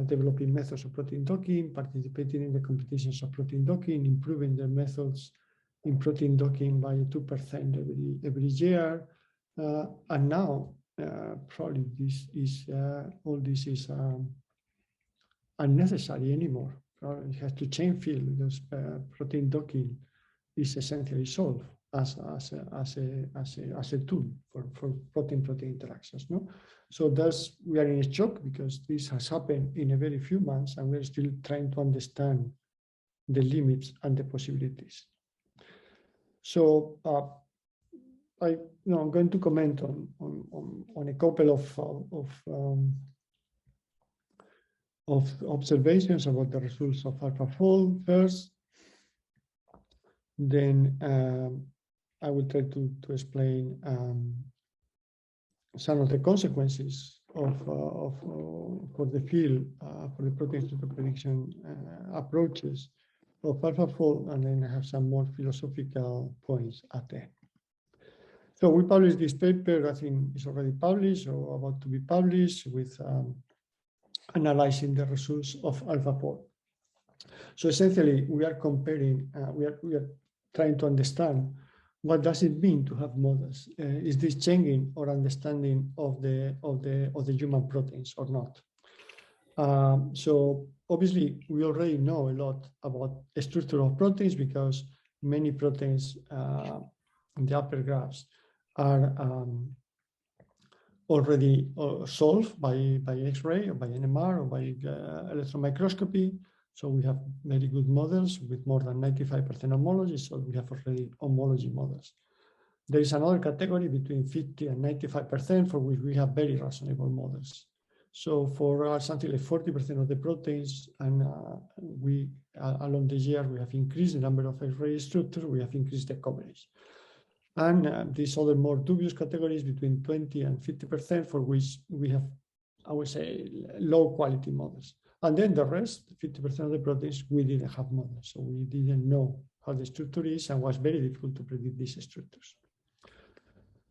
developing methods of protein docking, participating in the competitions of protein docking, improving the methods in protein docking by 2% every year. And now, probably this is all this is unnecessary anymore. It has to change field because protein docking is essentially solved as a tool for protein-protein interactions. No, so thus we are in a shock because this has happened in a very few months, and we're still trying to understand the limits and the possibilities. So I'm going to comment on a couple of observations about the results of AlphaFold first. Then I will try to explain some of the consequences for the field, for the protein structure prediction approaches of AlphaFold, and then I have some more philosophical points at the end. So we published this paper, I think it's already published or about to be published, with analyzing the results of AlphaFold. So essentially, we are comparing, we are trying to understand what does it mean to have models. Is this changing our understanding of the human proteins or not? So obviously, we already know a lot about the structure of proteins because many proteins in the upper graphs are already solved by X-ray or by NMR or by electron microscopy. So we have very good models with more than 95% homology. So we have already homology models. There is another category between 50 and 95% for which we have very reasonable models. So for something like 40% of the proteins, and we along the year we have increased the number of X-ray structures, we have increased the coverage. And these other more dubious categories between 20 and 50% for which we have, I would say, low quality models. And then the rest, 50% of the proteins, we didn't have models. So we didn't know how the structure is, and was very difficult to predict these structures.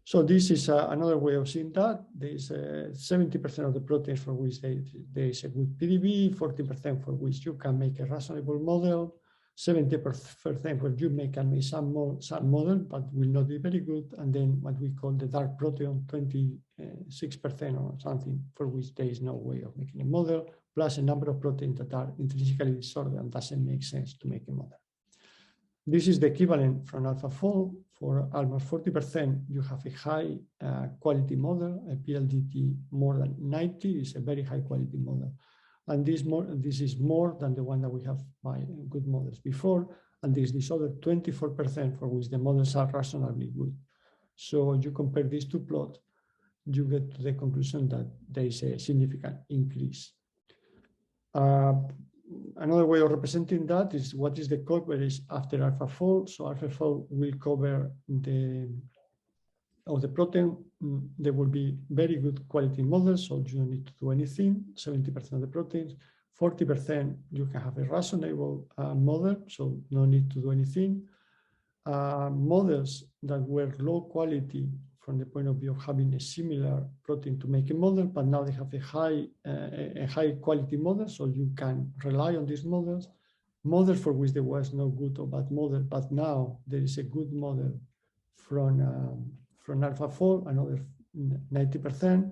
So this is another way of seeing that. There is 70% of the proteins for which there is a good PDB, 40% for which you can make a reasonable model, 70% where you can make some model, but will not be very good. And then what we call the dark protein, 26% or something, for which there is no way of making a model, plus a number of proteins that are intrinsically disordered and doesn't make sense to make a model. This is the equivalent from AlphaFold. For almost 40%, you have a high quality model, a PLDT more than 90 is a very high quality model. And this is more than the one that we have by good models before. And there's this other 24% for which the models are reasonably good. So you compare these two plots, you get to the conclusion that there is a significant increase. Another way of representing that is what is the coverage after AlphaFold. So AlphaFold will cover the protein. There will be very good quality models, so you don't need to do anything. 70% of the proteins, 40% you can have a reasonable model, so no need to do anything. Models that were low quality from the point of view of having a similar protein to make a model, but now they have a high quality model, so you can rely on these models. Models for which there was no good or bad model, but now there is a good model from AlphaFold, another 90%,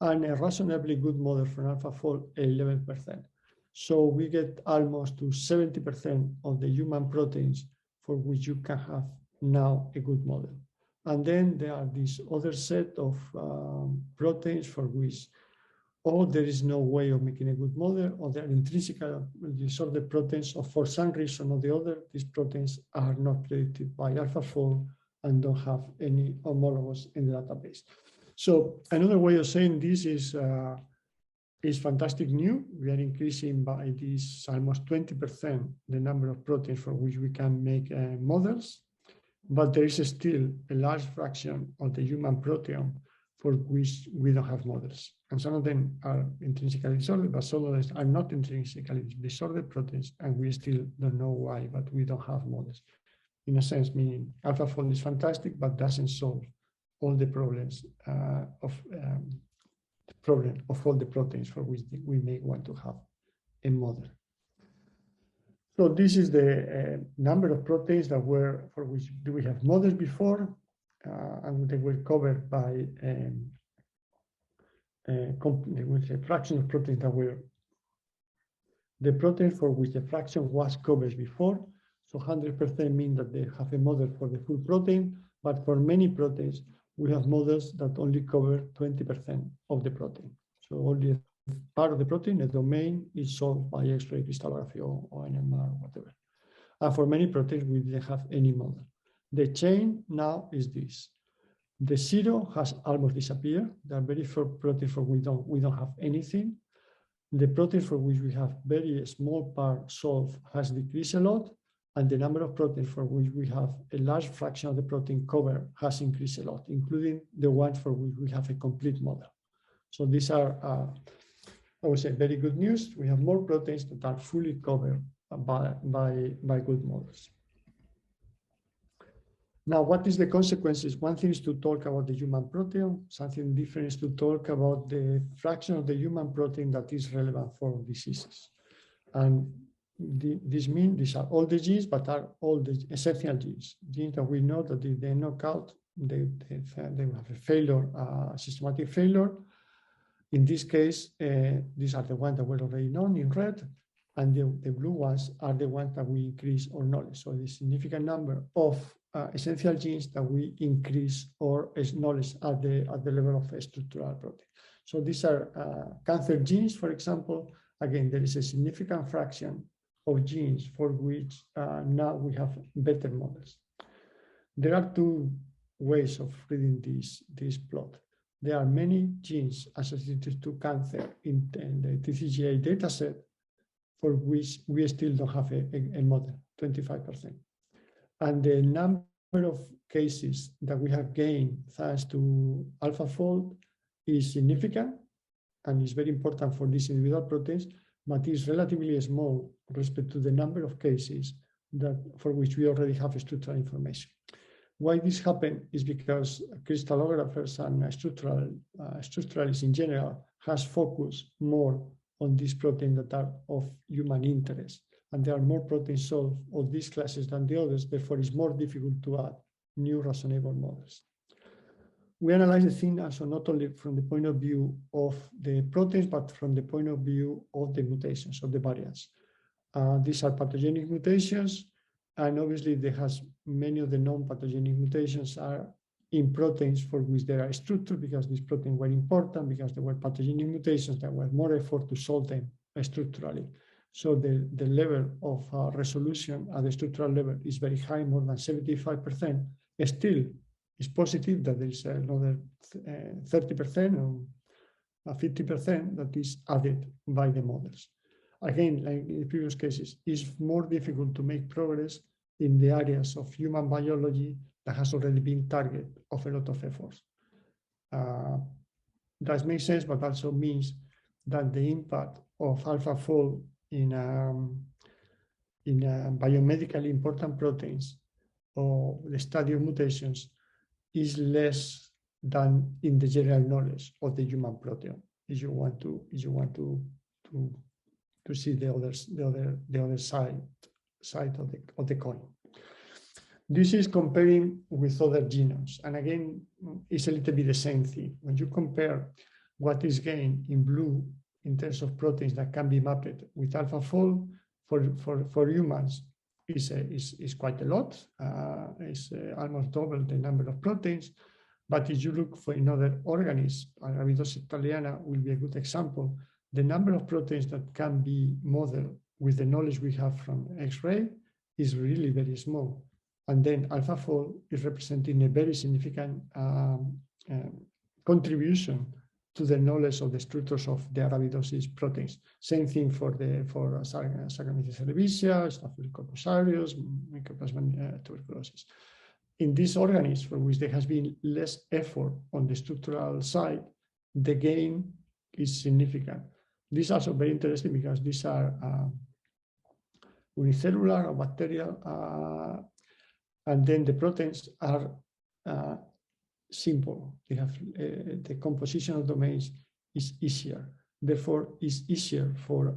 and a reasonably good model from AlphaFold, 11%. So we get almost to 70% of the human proteins for which you can have now a good model. And then there are this other set of proteins for which there is no way of making a good model, or they are intrinsically disordered proteins, or for some reason or the other, these proteins are not predicted by AlphaFold and don't have any homologous in the database. So another way of saying this is fantastic news. We are increasing by this almost 20% the number of proteins for which we can make models. But there is still a large fraction of the human proteome for which we don't have models. And some of them are intrinsically disordered, but some of them are not intrinsically disordered proteins, and we still don't know why, but we don't have models. In a sense, meaning AlphaFold is fantastic, but doesn't solve all the problems of all the proteins for which we may want to have a model. So this is the number of proteins that were for which we have models before, and they were covered by a fraction of proteins that were the proteins for which the fraction was covered before. So 100% mean that they have a model for the full protein, but for many proteins, we have models that only cover 20% of the protein. So only part of the protein, the domain, is solved by X-ray crystallography or NMR or whatever. And for many proteins, we didn't have any model. The chain now is this. The zero has almost disappeared. There are very few proteins for which we don't have anything. The proteins for which we have very small part solved has decreased a lot, and the number of proteins for which we have a large fraction of the protein covered has increased a lot, including the ones for which we have a complete model. So these are, I would say, very good news. We have more proteins that are fully covered by good models. Now, what is the consequences? One thing is to talk about the human proteome. Something different is to talk about the fraction of the human protein that is relevant for diseases. And this means these are all the genes, but are all the essential genes. Genes that we know that if they knock out, they have a failure, systematic failure. In this case, these are the ones that were already known in red, and the blue ones are the ones that we increase our knowledge. So the significant number of essential genes that we increase our knowledge at the level of a structural protein. So these are cancer genes, for example. Again, there is a significant fraction of genes for which now we have better models. There are two ways of reading this plot. There are many genes associated to cancer in the TCGA dataset for which we still don't have a model, 25%. And the number of cases that we have gained thanks to AlphaFold is significant and is very important for these individual proteins, but is relatively small with respect to the number of cases for which we already have structural information. Why this happened is because crystallographers and structuralists in general has focused more on these proteins that are of human interest. And there are more proteins solved of these classes than the others, therefore it's more difficult to add new reasonable models. We analyze the thing also not only from the point of view of the proteins, but from the point of view of the mutations, of the variants. These are pathogenic mutations, and obviously there has many of the non-pathogenic mutations are in proteins for which there are structures, because these proteins were important, because there were pathogenic mutations that were more effort to solve them structurally. So the level of resolution at the structural level is very high, more than 75%. Still, it's positive that there is another 30% or 50% that is added by the models. Again, like in the previous cases, it's more difficult to make progress in the areas of human biology that has already been target of a lot of efforts. That makes sense, but also means that the impact of AlphaFold in biomedically important proteins or the study of mutations is less than in the general knowledge of the human proteome. If you want to see the other side of the coin. This is comparing with other genomes, and again, it's a little bit the same thing. When you compare what is gained in blue in terms of proteins that can be mapped with AlphaFold for humans is quite a lot. It's almost double the number of proteins. But if you look for another organism, Arabidopsis thaliana will be a good example. The number of proteins that can be modeled with the knowledge we have from X-ray is really very small. And then AlphaFold is representing a very significant contribution to the knowledge of the structures of the Arabidopsis proteins. Same thing for Saccharomyces cerevisiae, Staphylococcus aureus, Mycoplasma tuberculosis. In these organisms for which there has been less effort on the structural side, the gain is significant. This is also very interesting because these are unicellular or bacterial, and then the proteins are simple. They have the composition of domains is easier. Therefore, it's easier for,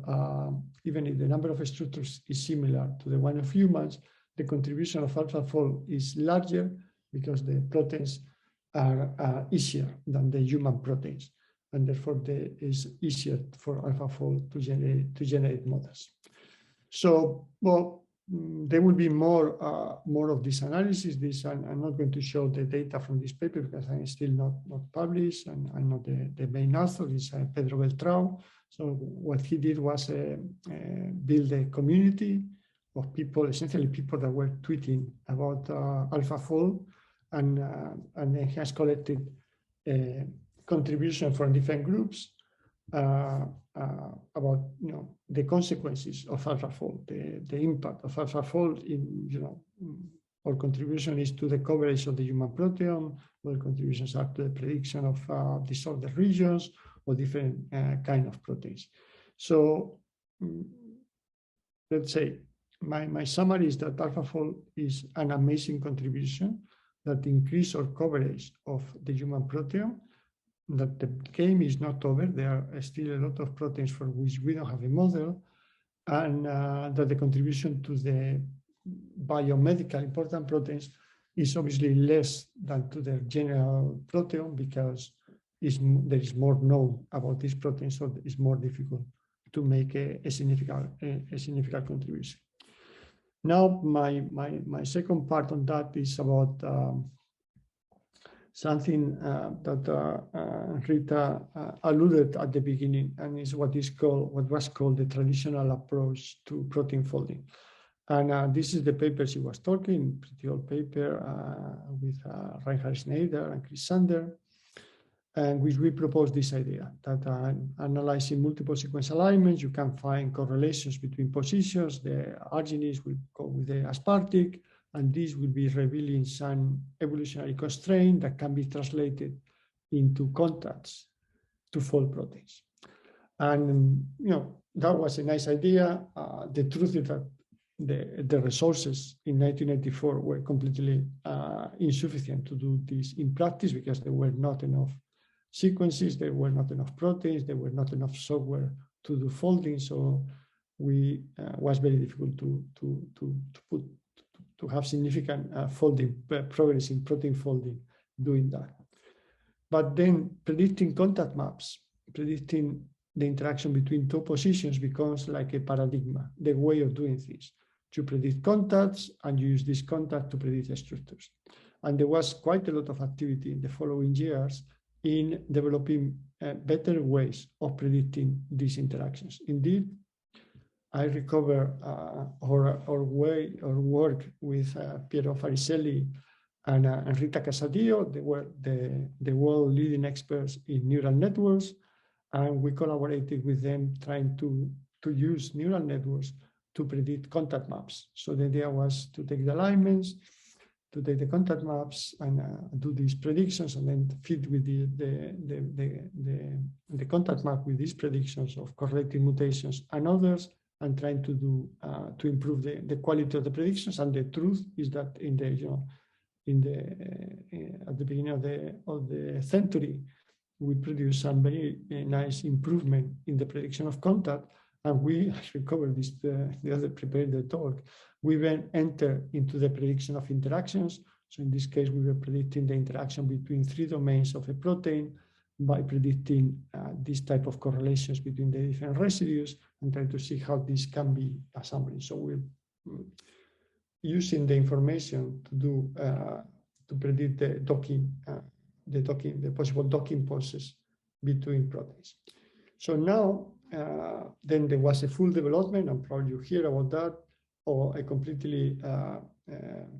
even if the number of structures is similar to the one of humans, the contribution of AlphaFold is larger because the proteins are easier than the human proteins. And therefore, it is easier for AlphaFold to generate models. So, well, there will be more of this analysis. I'm not going to show the data from this paper because I'm still not published, and I'm not the main author. It's Pedro Beltrão. So what he did was build a community of people, essentially people that were tweeting about AlphaFold, and then he has collected contribution from different groups about the consequences of AlphaFold, the impact of AlphaFold in our contribution is to the coverage of the human proteome, or contributions are to the prediction of disordered regions or different kind of proteins. So let's say my summary is that AlphaFold is an amazing contribution that increase our coverage of the human proteome, that the game is not over. There are still a lot of proteins for which we don't have a model, and that the contribution to the biomedical important proteins is obviously less than to the general proteome because there is more known about these proteins, so it's more difficult to make a significant contribution. Now, my second part on that is about something that Rita alluded at the beginning, and is what was called the traditional approach to protein folding. And this is the paper she was talking, pretty old paper with Reinhard Schneider and Chris Sander, and which we proposed this idea that analyzing multiple sequence alignments, you can find correlations between positions. The arginines will go with the aspartic, and this will be revealing some evolutionary constraint that can be translated into contacts to fold proteins. And that was a nice idea. The truth is that the resources in 1994 were completely insufficient to do this in practice because there were not enough sequences, there were not enough proteins, there were not enough software to do folding. So was very difficult to have significant folding progress in protein folding doing that. But then predicting contact maps, predicting the interaction between two positions becomes like a paradigm, the way of doing things. You predict contacts and you use this contact to predict the structures. And there was quite a lot of activity in the following years in developing better ways of predicting these interactions. Indeed, I recover our work with Piero Fariselli and Rita Casadillo. They were the world leading experts in neural networks, and we collaborated with them trying to use neural networks to predict contact maps. So the idea was to take the alignments, to take the contact maps and do these predictions, and then feed with the contact map with these predictions of correcting mutations and others, and trying to do to improve the quality of the predictions. And the truth is that at the beginning of the century, we produced some very nice improvement in the prediction of contact. And we recovered this the other prepared the talk. We then enter into the prediction of interactions. So in this case, we were predicting the interaction between three domains of a protein by predicting this type of correlations between the different residues and trying to see how this can be assembling. So we're using the information to do to predict the possible docking process between proteins. So now, then there was a full development, and probably you hear about that, or a completely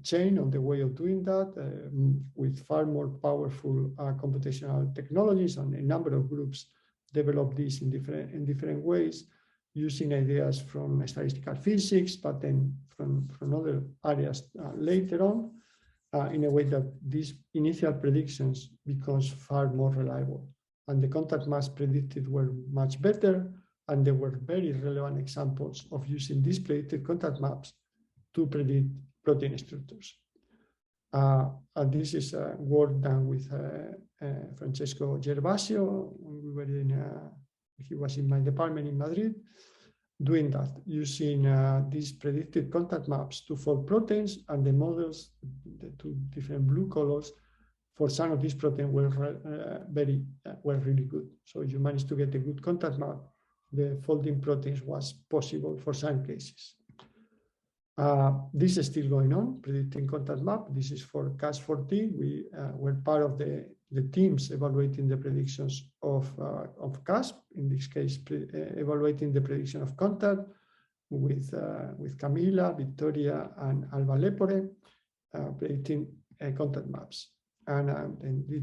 change on the way of doing that with far more powerful computational technologies, and a number of groups developed this in different ways, using ideas from statistical physics, but then from other areas later on, in a way that these initial predictions becomes far more reliable. And the contact maps predicted were much better, and there were very relevant examples of using these predicted contact maps to predict protein structures. And this is work done with Francesco Gervasio. We were he was in my department in Madrid, doing that using these predicted contact maps to fold proteins, and the models, the two different blue colors, for some of these proteins were really good. So if you managed to get a good contact map, the folding proteins was possible for some cases. This is still going on, predicting contact map. This is for Cas14. We were part of the teams evaluating the predictions of Cas, in this case, evaluating the prediction of contact with Camila, Victoria, and Alba Lepore, predicting contact maps. And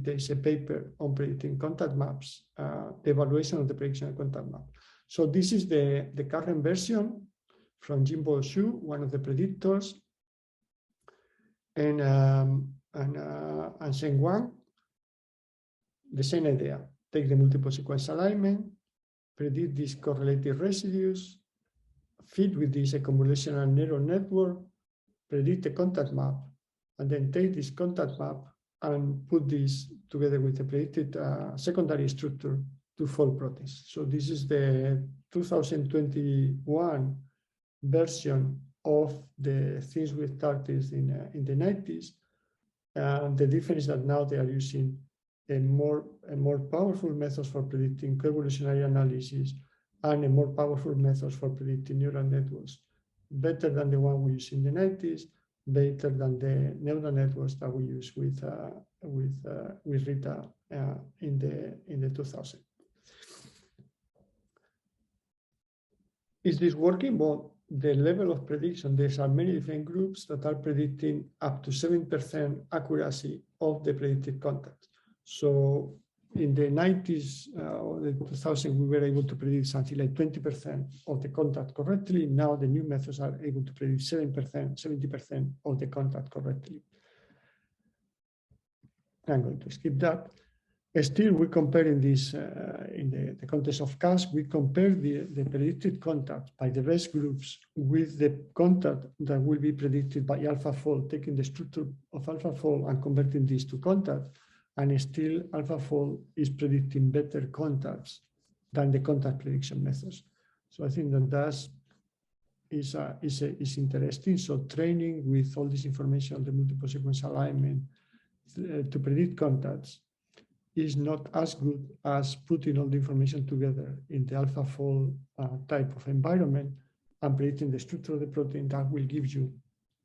there's a paper on predicting contact maps, the evaluation of the prediction of contact map. So this is the current version from Jimbo Xu, one of the predictors, and Sheng Wang. The same idea: take the multiple sequence alignment, predict these correlated residues, feed with this a convolutional neural network, predict a contact map, and then take this contact map and put this together with a predicted secondary structure to fold proteins. So this is the 2021 version of the things we started in the 90s. The difference is that now they are using a more powerful methods for predicting coevolutionary analysis and a more powerful methods for predicting neural networks, better than the one we used in the 90s, better than the neural networks that we use with Rita in the 2000s. Is this working? Well, the level of prediction, there are many different groups that are predicting up to 7% accuracy of the predicted contacts. So in the 90s or the 2000s, we were able to predict something like 20% of the contact correctly. Now the new methods are able to predict 70% of the contact correctly. I'm going to skip that. Still, we're comparing this in the context of Cas. We compare the predicted contact by the best groups with the contact that will be predicted by AlphaFold, taking the structure of AlphaFold and converting this to contact. And still, AlphaFold is predicting better contacts than the contact prediction methods. So I think that is interesting. So training with all this information on the multiple sequence alignment to predict contacts is not as good as putting all the information together in the AlphaFold type of environment and predicting the structure of the protein that will give you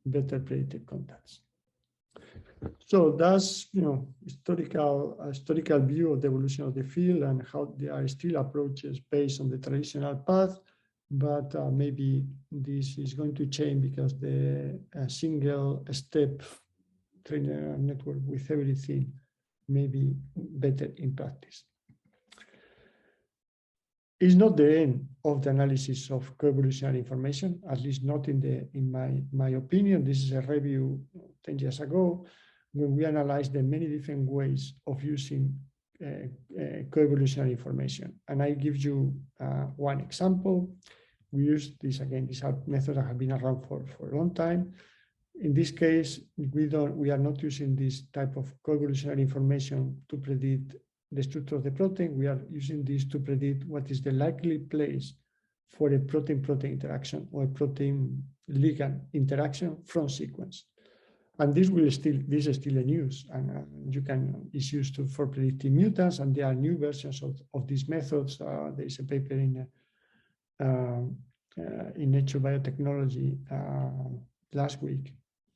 better predicted contacts. So that's historical view of the evolution of the field and how there are still approaches based on the traditional path, but maybe this is going to change because the single step trainer network with everything may be better in practice. It's not the end of the analysis of coevolutionary information, at least not in my opinion. This is a review 10 years ago when we analyzed the many different ways of using coevolutionary information. And I give you one example. We use this again. These are methods that have been around for a long time. In this case, we are not using this type of coevolutionary information to predict the structure of the protein. We are using this to predict what is the likely place for a protein-protein interaction or a protein-ligand interaction from sequence. And this is still in use, and it's used for predicting mutants. And there are new versions of these methods. There is a paper in Nature Biotechnology last week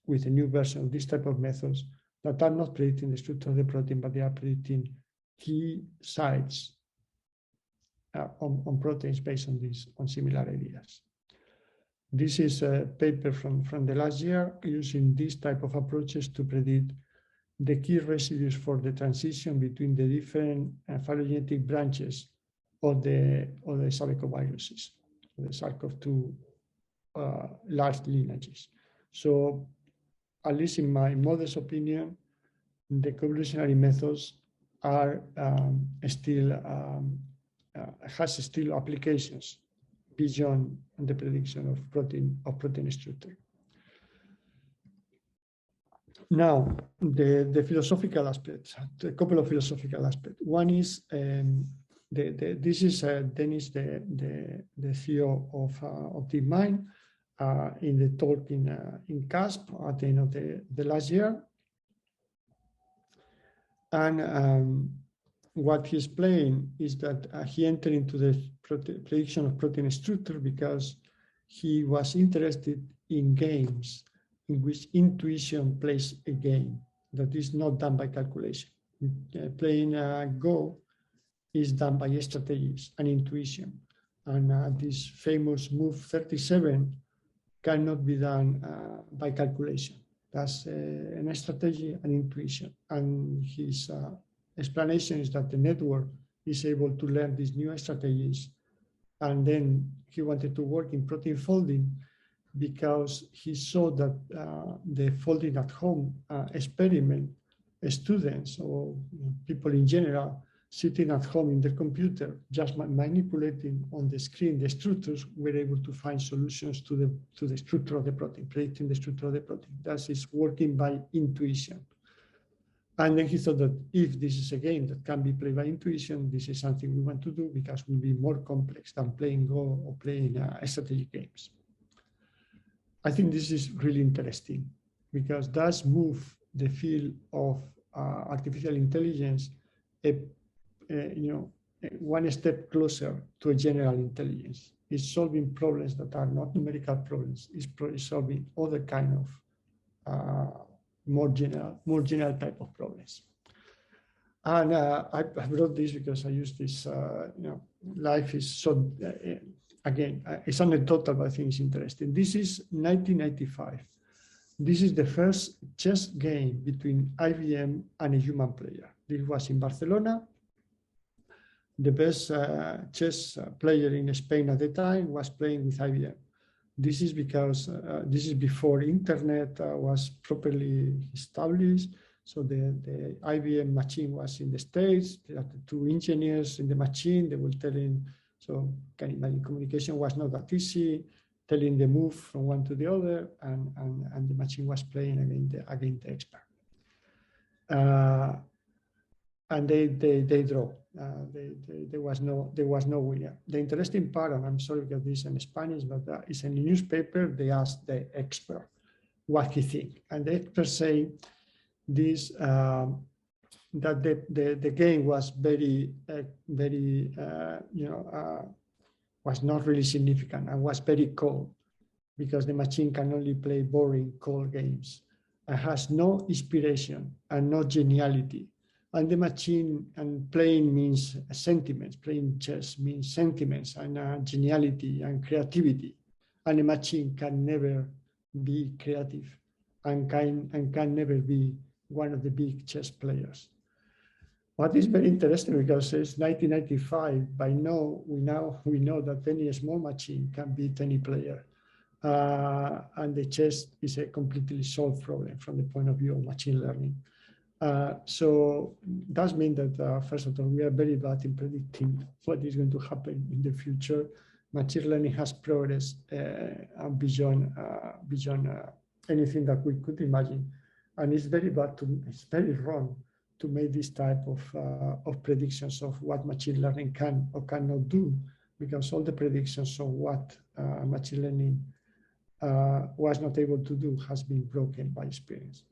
with a new version of this type of methods that are not predicting the structure of the protein, but they are predicting key sites on proteins based on similar ideas. This is a paper from the last year using this type of approaches to predict the key residues for the transition between the different phylogenetic branches of the Sarcoviruses, the SARS-CoV-2 large lineages. So, at least in my modest opinion, the coevolutionary methods are has still applications beyond the prediction of protein structure. Now, the philosophical aspects, a couple of philosophical aspects. One is this is Dennis, the CEO of DeepMind, in the talk in CASP at the end of the last year. And what he explained is that he entered into the prediction of protein structure because he was interested in games in which intuition plays a game that is not done by calculation. Playing Go is done by strategies and intuition. And this famous move 37 cannot be done by calculation. That's a strategy and intuition. And his explanation is that the network is able to learn these new strategies. And then he wanted to work in protein folding because he saw that the folding at home experiment, students or people in general sitting at home in the computer, just manipulating on the screen the structures, were able to find solutions to the structure of the protein, predicting the structure of the protein. That is working by intuition. And then he thought that if this is a game that can be played by intuition, this is something we want to do because it will be more complex than playing Go or playing strategic games. I think this is really interesting because it does move the field of artificial intelligence one step closer to a general intelligence. It's solving problems that are not numerical problems. It's solving other kind of more general type of problems. And I wrote this because I use this, life is so, again, it's anecdotal, but I think it's interesting. This is 1995. This is the first chess game between IBM and a human player. This was in Barcelona. The best chess player in Spain at the time was playing with IBM. This is because this is before internet was properly established. So the IBM machine was in the States. There are the two engineers in the machine. They were telling, so can you imagine communication was not that easy, telling the move from one to the other, and the machine was playing against the expert. And they draw. There was no winner. The interesting part, and I'm sorry because this is in Spanish, but it's in the newspaper. They asked the expert what he thinks, and the expert saying this that the game was very was not really significant and was very cold because the machine can only play boring cold games and has no inspiration and no geniality. And the machine and playing means sentiments. Playing chess means sentiments and geniality and creativity. And a machine can never be creative and can never be one of the big chess players. What is very interesting because it's 1995. By now we know that any small machine can beat any player, and the chess is a completely solved problem from the point of view of machine learning. So that means that, first of all, we are very bad in predicting what is going to happen in the future. Machine learning has progressed beyond anything that we could imagine. And it's very wrong to make this type of predictions of what machine learning can or cannot do, because all the predictions of what machine learning was not able to do has been broken by experience.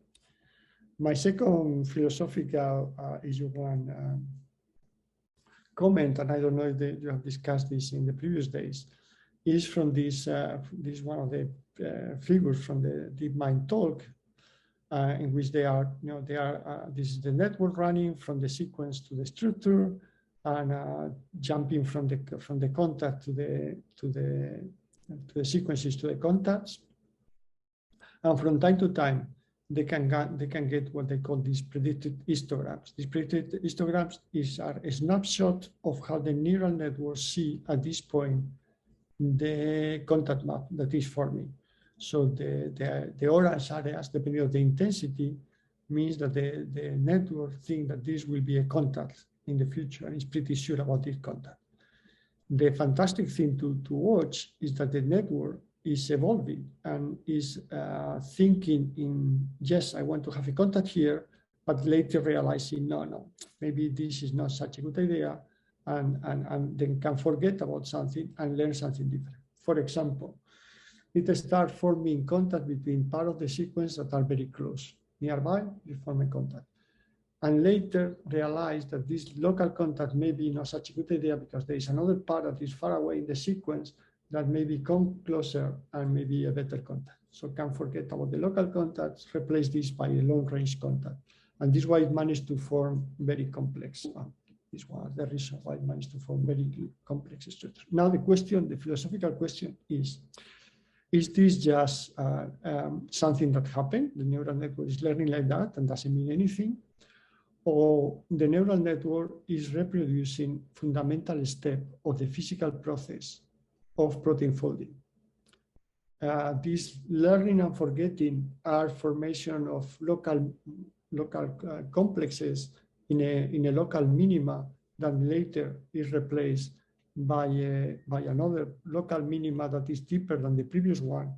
My second philosophical is one comment, and I don't know if you have discussed this in the previous days, is from this one of the figures from the DeepMind talk, in which this is the network running from the sequence to the structure and jumping from the contact to the sequences to the contacts, and from time to time they can get what they call these predicted histograms. These predicted histograms are a snapshot of how the neural networks see at this point the contact map that is forming. So the orange areas, depending on the intensity, means that the network thinks that this will be a contact in the future and is pretty sure about this contact. The fantastic thing to watch is that the network is evolving and is thinking in, yes, I want to have a contact here, but later realizing, no, maybe this is not such a good idea, and then can forget about something and learn something different. For example, it starts forming contact between part of the sequence that are very close. Nearby, you form a contact. And later realize that this local contact may be not such a good idea because there is another part that is far away in the sequence that may become closer and maybe a better contact. So can forget about the local contacts, replace this by a long-range contact. And this is why it managed to form very complex. This was the reason why it managed to form very complex structures. Now the question, the philosophical question is this just something that happened? The neural network is learning like that and doesn't mean anything? Or the neural network is reproducing fundamental step of the physical process of protein folding. This learning and forgetting are formation of local complexes in a local minima that later is replaced by another local minima that is deeper than the previous one,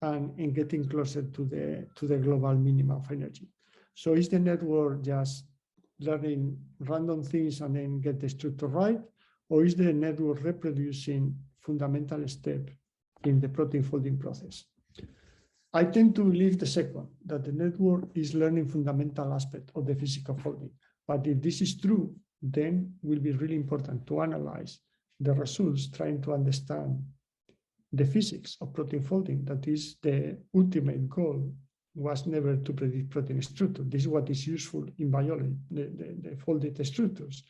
and in getting closer to the global minima of energy. So is the network just learning random things and then get the structure right, or is the network reproducing fundamental step in the protein folding process? I tend to believe the second, that the network is learning fundamental aspect of the physical folding. But if this is true, then it will be really important to analyze the results, trying to understand the physics of protein folding. That is the ultimate goal, was never to predict protein structure. This is what is useful in biology, the folded structures.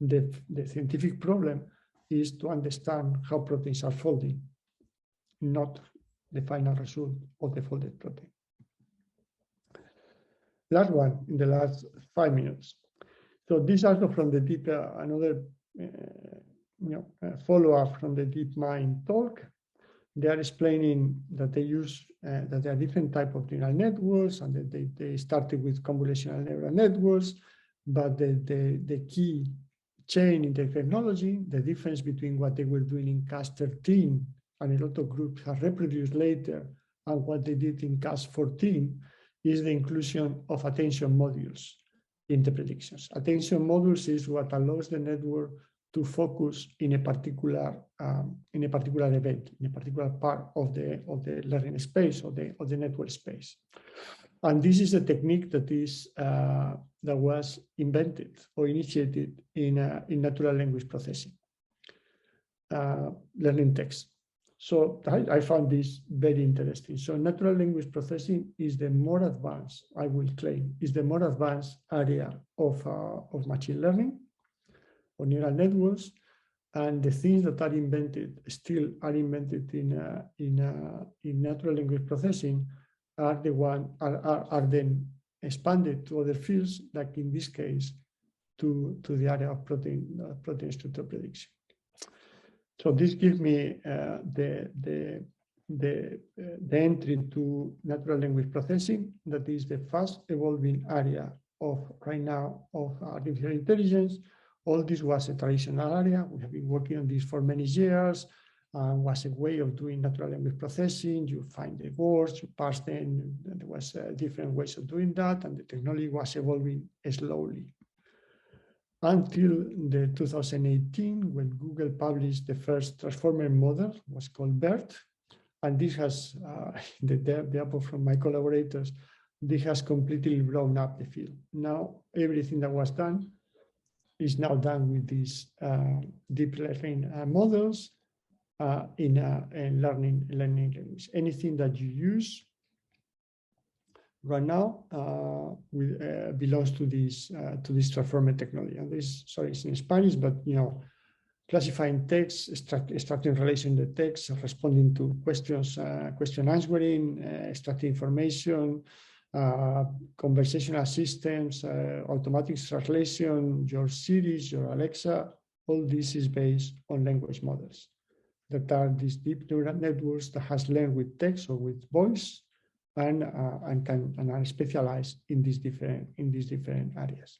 The scientific problem is to understand how proteins are folding, not the final result of the folded protein. Last one, in the last 5 minutes. So this also from the deep, another follow-up from the DeepMind talk. They are explaining that they use, that there are different types of neural networks, and that they started with convolutional neural networks, but the key chain in the technology, the difference between what they were doing in CAS13 and a lot of groups have reproduced later, and what they did in CAS14 is the inclusion of attention modules in the predictions. Attention modules is what allows the network to focus in a particular event, in a particular part of the learning space or the network space. And this is a technique that is that was invented or initiated in natural language processing, learning text. So I found this very interesting. So natural language processing is the more advanced, I will claim, is the more advanced area of machine learning or neural networks, and the things that are invented still are invented in natural language processing are then expanded to other fields, like in this case to the area of protein structure prediction. So this gives me the entry to natural language processing. That is the fast evolving area of right now of artificial intelligence. All this was a traditional area. We have been working on this for many years. Was a way of doing natural language processing. You find the words, you parse them. There was different ways of doing that, and the technology was evolving slowly. Until the 2018, when Google published the first transformer model, was called BERT, and this has, the output from my collaborators, this has completely blown up the field. Now, everything that was done is now done with these deep learning models in learning language. Anything that you use right now belongs to this transformer technology. And this, sorry, it's in Spanish, but classifying text, extracting relation the text, responding to questions, question answering, extracting information, conversational systems, automatic translation, your Siri, your Alexa. All this is based on language models that are these deep neural networks that has learned with text or with voice, and are specialized in these different areas.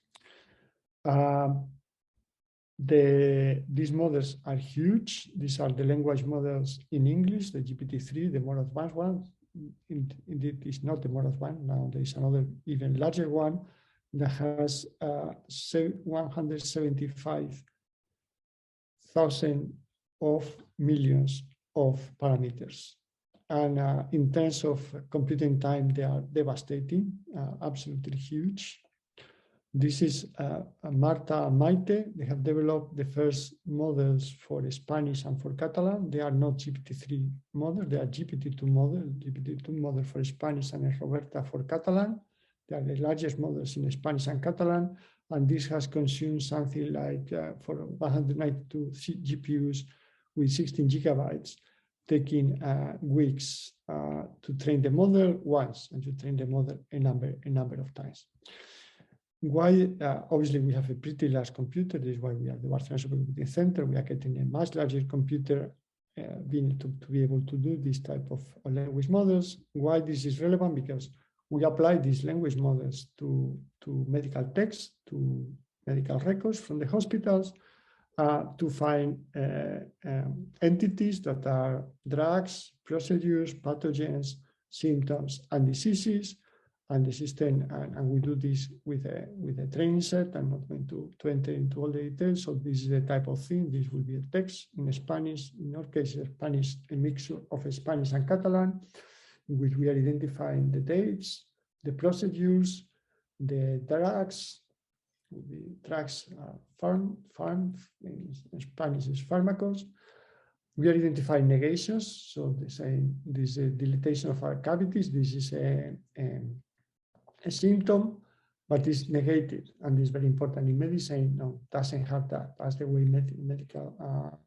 These models are huge. These are the language models in English, the GPT-3, the more advanced one. Indeed, it's not the more advanced. Now there is another even larger one that has 175,000 millions of parameters. And in terms of computing time, they are devastating, absolutely huge. This is Marta and Maite. They have developed the first models for Spanish and for Catalan. They are not GPT-3 models, they are GPT-2 model for Spanish and Roberta for Catalan. They are the largest models in Spanish and Catalan. And this has consumed something like for 192 GPUs with 16 gigabytes, taking weeks to train the model once and to train the model a number of times. Why? Obviously, we have a pretty large computer. This is why we are the Barcelona Supercomputing Center. We are getting a much larger computer to be able to do this type of language models. Why this is relevant? Because we apply these language models to medical texts, to medical records from the hospitals, to find entities that are drugs, procedures, pathogens, symptoms, and diseases. And the system, and we do this with a training set. I'm not going to enter into all the details. So this is the type of thing. This will be a text in Spanish. In our case, Spanish, a mixture of Spanish and Catalan, in which we are identifying the dates, the procedures, the drugs. The drugs farm in Spanish is fármacos. We are identifying negations. So this dilatation of our cavities. This is a symptom, but is negated, and this is very important in medicine. No, doesn't have that. That's the way medical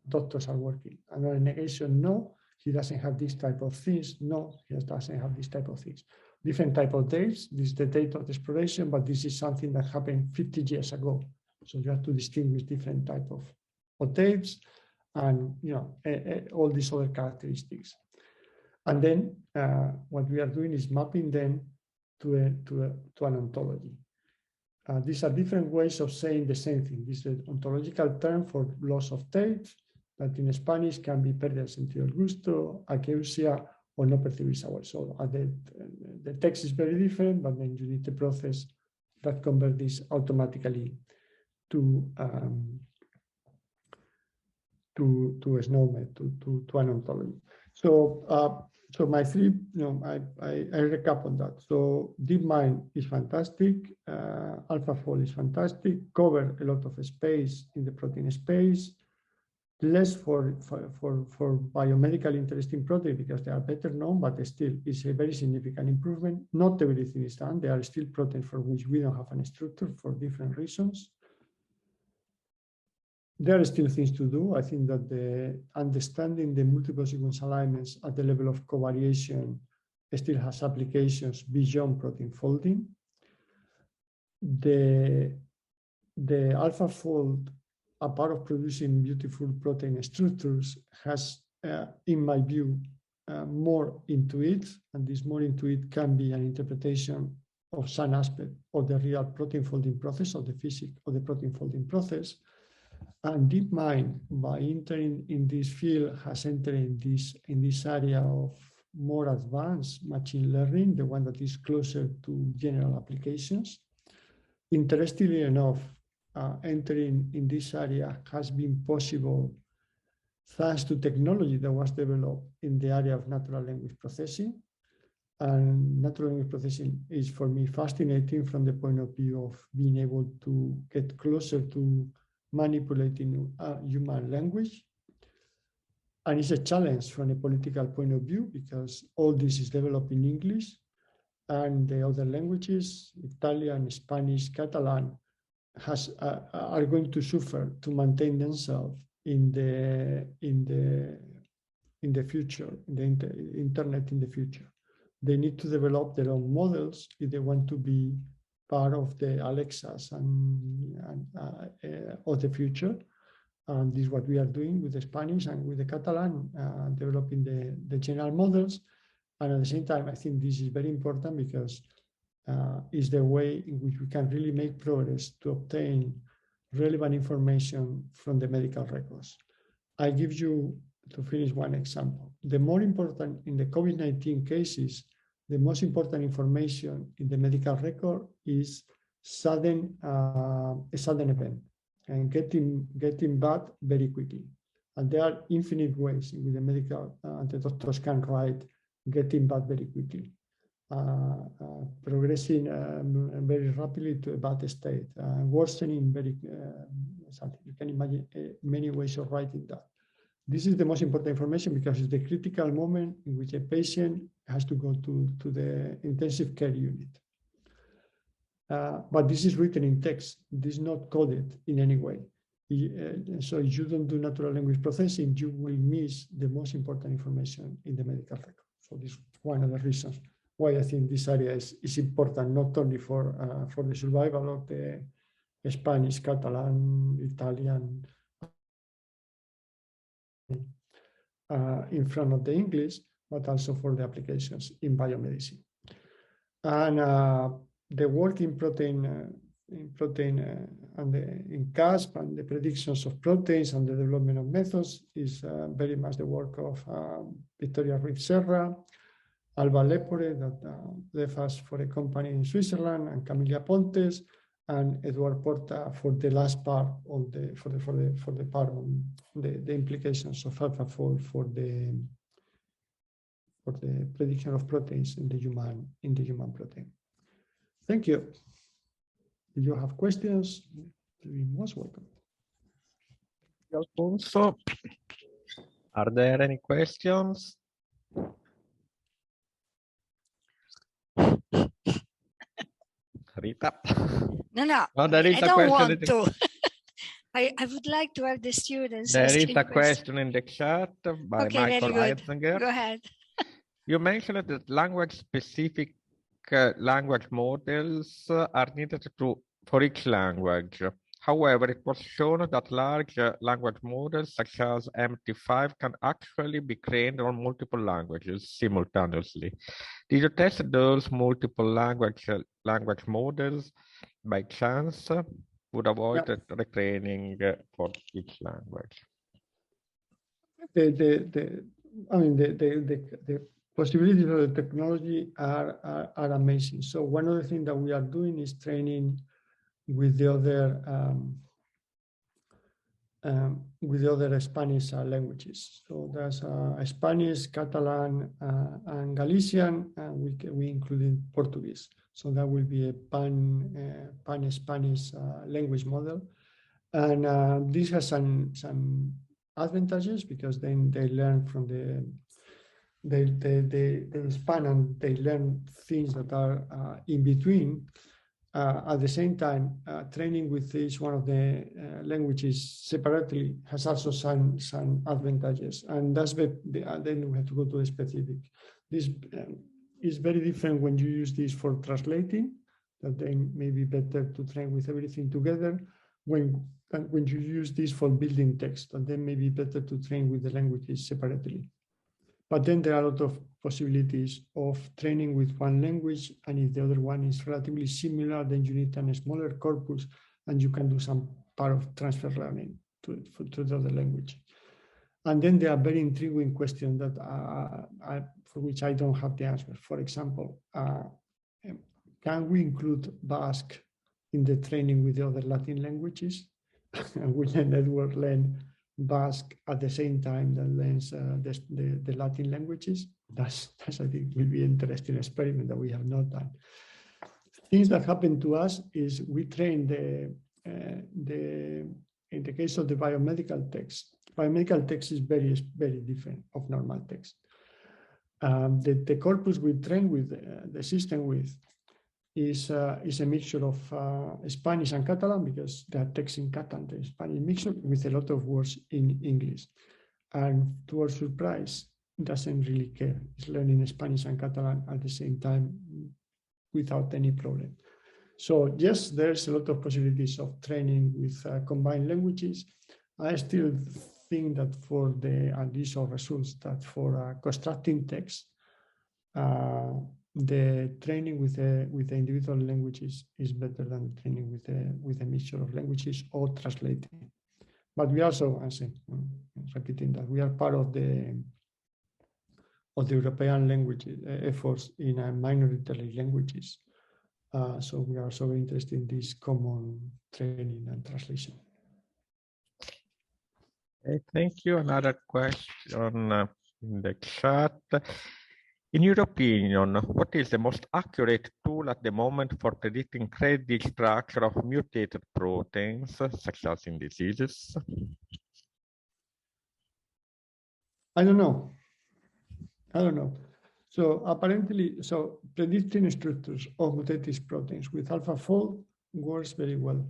doctors are working. Another negation, no, he doesn't have this type of things. No, he doesn't have this type of things. Different type of dates. This is the date of exploration, but this is something that happened 50 years ago. So you have to distinguish different type of dates, and all these other characteristics. And then what we are doing is mapping them to an ontology. These are different ways of saying the same thing. This is an ontological term for loss of taste, that in Spanish can be pérdida del sentido del gusto, aqueusia, or no percibir sabor. So the text is very different, but then you need the process that converts this automatically to SNOMED, to an ontology. So my three, I recap on that. So DeepMind is fantastic. AlphaFold is fantastic. Cover a lot of space in the protein space. Less for biomedical interesting proteins because they are better known, but still is a very significant improvement. Not everything is done. There are still proteins for which we don't have a structure for different reasons. There are still things to do. I think that the understanding the multiple sequence alignments at the level of covariation still has applications beyond protein folding. The AlphaFold, a part of producing beautiful protein structures, has, in my view, more into it, and this more into it can be an interpretation of some aspect of the real protein folding process, of the physics of the protein folding process. And DeepMind, by entering in this field, has entered in this area of more advanced machine learning, the one that is closer to general applications. Interestingly enough, entering in this area has been possible thanks to technology that was developed in the area of natural language processing. And natural language processing is, for me, fascinating from the point of view of being able to get closer to manipulating human language. And it's a challenge from a political point of view because all this is developed in English, and the other languages, Italian, Spanish, Catalan, are going to suffer to maintain themselves in the future, in the internet in the future. They need to develop their own models if they want to be part of the Alexas of the future. And this is what we are doing with the Spanish and with the Catalan, developing the general models. And at the same time, I think this is very important because it's the way in which we can really make progress to obtain relevant information from the medical records. I give you, to finish, one example. The more important in the COVID-19 cases, the most important information in the medical record is a sudden event and getting bad very quickly. And there are infinite ways in which the medical the doctors can write getting bad very quickly, progressing very rapidly to a bad state, worsening very something. You can imagine many ways of writing that. This is the most important information because it's the critical moment in which a patient has to go to the intensive care unit. But this is written in text. This is not coded in any way. So if you don't do natural language processing, you will miss the most important information in the medical record. So this is one of the reasons why I think this area is important, not only for the survival of the Spanish, Catalan, Italian, in front of the English, but also for the applications in biomedicine. And the work in protein and in CASP and the predictions of proteins and the development of methods is very much the work of Victoria Ruiz Serra, Alba Lepore, that left us for a company in Switzerland, and Camilla Pontes, and Eduard Porta for the last part of the part on the implications of AlphaFold for the prediction of proteins in the human protein. Thank you. If you have questions, you're most welcome. Alfonso, are there any questions? Rita? No, There is I a don't question. want to. I would like to have the students. There is a question in the chat by Michael Eitzinger. Go ahead. You mentioned that language-specific language models are needed for each language. However, it was shown that large language models such as MT5 can actually be trained on multiple languages simultaneously. Did you test those multiple language models by chance? Would avoid retraining for each language. The possibilities of the technology are amazing. So one of the things that we are doing is training with the other Spanish languages. So there's Spanish, Catalan, and Galician, and we included Portuguese. So that will be a pan-Spanish language model. And this has some advantages because then they learn from they span and they learn things that are in between. At the same time, training with each one of the languages separately has also some advantages, and that's then we have to go to the specific. This is very different when you use this for translating. That then may be better to train with everything together. When you use this for building text, and then maybe better to train with the languages separately. But then there are a lot of possibilities of training with one language, and if the other one is relatively similar, then you need a smaller corpus, and you can do some part of transfer learning to the other language. And then there are very intriguing questions that for which I don't have the answer. For example, can we include Basque in the training with the other Latin languages? And will the network learn Basque at the same time that learns the Latin languages? That's I think will be an interesting experiment that we have not done. Things that happen to us is we train in the case of the biomedical text. Biomedical text is very, very different of normal text. The corpus we train with the system with is a mixture of Spanish and Catalan, because they are text in Catalan, the Spanish mixture with a lot of words in English. And to our surprise, it doesn't really care. It's learning Spanish and Catalan at the same time without any problem. So yes, there's a lot of possibilities of training with combined languages. I still think that for the, and these are results, that for constructing text, the training with the individual languages is better than training with a mixture of languages or translating. But we also, as repeating that, we are part of the European language efforts in minority languages. So we are so interested in this common training and translation. Okay, thank you. Another question in the chat. In your opinion, what is the most accurate tool at the moment for predicting credit structure of mutated proteins, such as in diseases? I don't know. So apparently, predicting structures of mutated proteins with AlphaFold works very well.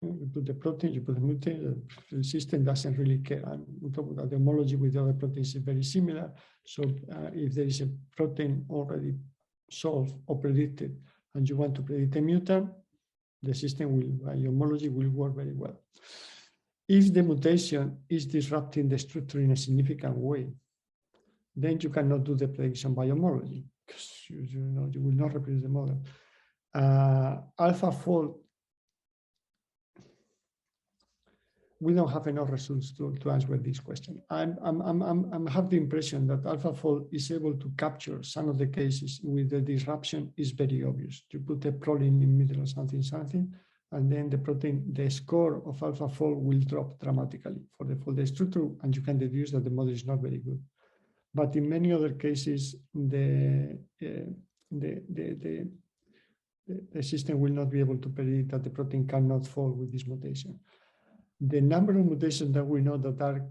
You put the protein, you put the mutation, the system doesn't really care. And on top of that, the homology with the other proteins is very similar. So if there is a protein already solved or predicted, and you want to predict a mutant, the system will, your homology will work very well. If the mutation is disrupting the structure in a significant way, then you cannot do the prediction by homology, because you will not reproduce the model. AlphaFold, we don't have enough results to answer this question. I have the impression that AlphaFold is able to capture some of the cases with the disruption is very obvious. You put a proline in the middle of something, and then the protein, the score of AlphaFold will drop dramatically for the structure, and you can deduce that the model is not very good. But in many other cases, the system will not be able to predict that the protein cannot fall with this mutation. The number of mutations that we know that are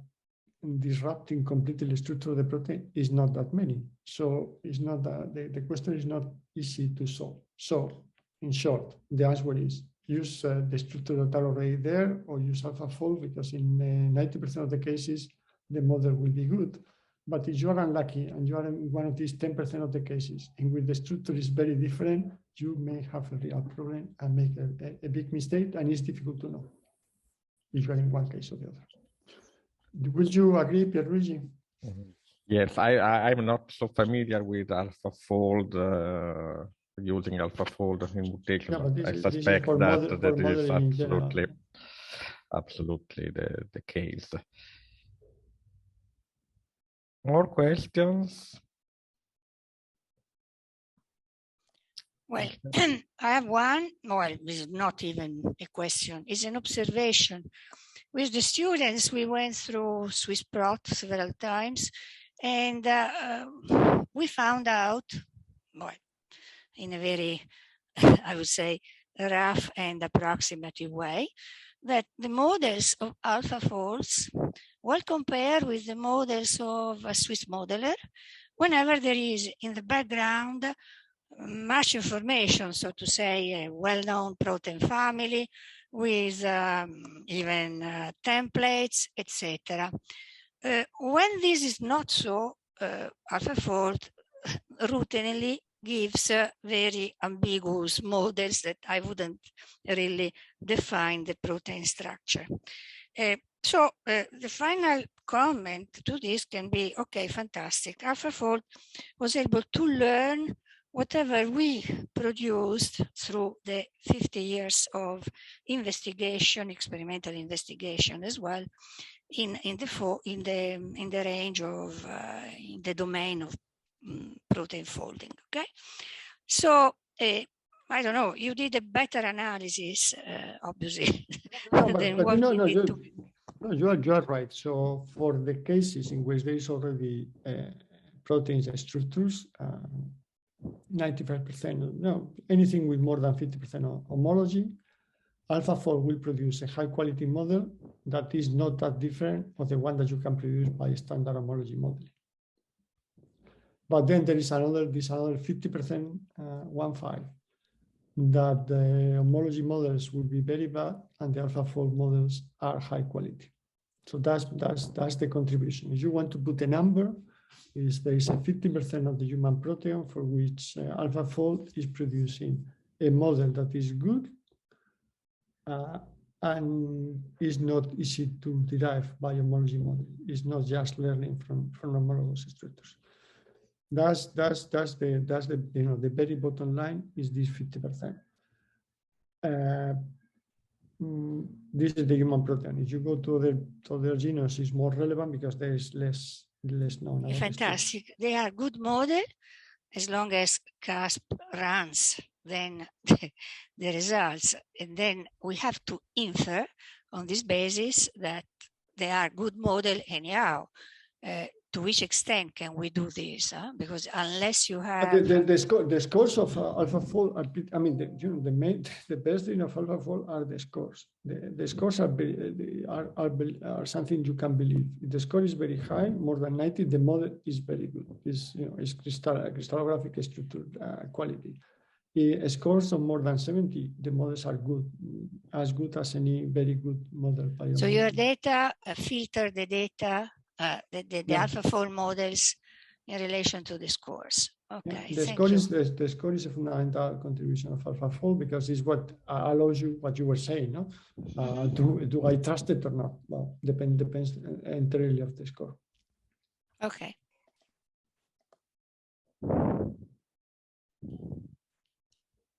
disrupting completely the structure of the protein is not that many. So it's not that the question is not easy to solve. So in short, the answer is use the structure that are already there, or use AlphaFold, because in 90% of the cases, the model will be good. But if you are unlucky and you are in one of these 10% of the cases in which the structure is very different, you may have a real problem and make a big mistake, and it's difficult to know if you are in one case or the other. Would you agree, Pierluigi? Yes, I'm not so familiar with AlphaFold, using AlphaFold in mutation. Yeah, I suspect that is absolutely the case. More questions? Well, I have one. Well, this is not even a question, it's an observation. With the students, we went through SwissProt several times, and we found out, well, in a very, I would say, rough and approximative way, that the models of AlphaFolds will compare with the models of a Swiss modeler whenever there is in the background much information, so to say, a well-known protein family with even templates, etc. When this is not so, AlphaFold routinely gives very ambiguous models that I wouldn't really define the protein structure. So the final comment to this can be, okay, fantastic. AlphaFold was able to learn whatever we produced through the 50 years of investigation, experimental investigation as well, in the range of in the domain of protein folding. Okay, so I don't know. You did a better analysis, obviously. You are right. So for the cases in which there is already proteins and structures, 95%, no, anything with more than 50% of homology, AlphaFold will produce a high quality model that is not that different of the one that you can produce by standard homology modeling. But then there is another 50%, 1/5, that the homology models will be very bad and the AlphaFold models are high quality. So that's the contribution. If you want to put a number, there is a 50% of the human proteome for which AlphaFold is producing a model that is good and is not easy to derive by homology model. It's not just learning from homologous structures. That's the the very bottom line is this 50%. This is the human protein. If you go to the genus, it's more relevant because there is less known about. Fantastic. They are good model as long as CASP runs then the results, and then we have to infer on this basis that they are good model anyhow. To which extent can we do this? Because unless you have the scores of AlphaFold are, I mean, the best thing of AlphaFold are the scores. The scores are something you can believe. If the score is very high, more than 90, the model is very good. Is crystallographic structure quality. Scores of more than 70, the models are good, as good as any very good model. So your data filter the data. The AlphaFold models in relation to the scores. Okay. The score is a fundamental contribution of AlphaFold because it's what allows you what you were saying. No, do I trust it or not? Well, depends entirely of the score. Okay.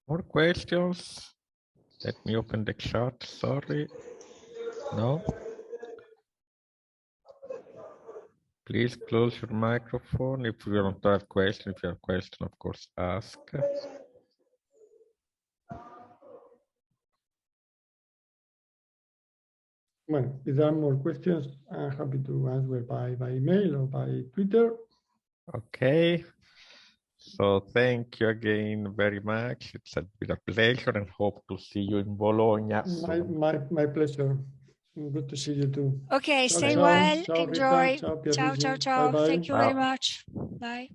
More questions? Let me open the chat. Sorry. No. Please close your microphone if you don't have question. If you have question, of course, ask. Well, if there are more questions, I'm happy to answer by email or by Twitter. Okay. So thank you again very much. It's been a pleasure and hope to see you in Bologna soon. My pleasure. Good to see you too. Okay, stay well, enjoy. Ciao, ciao, ciao. Thank you very much. Bye.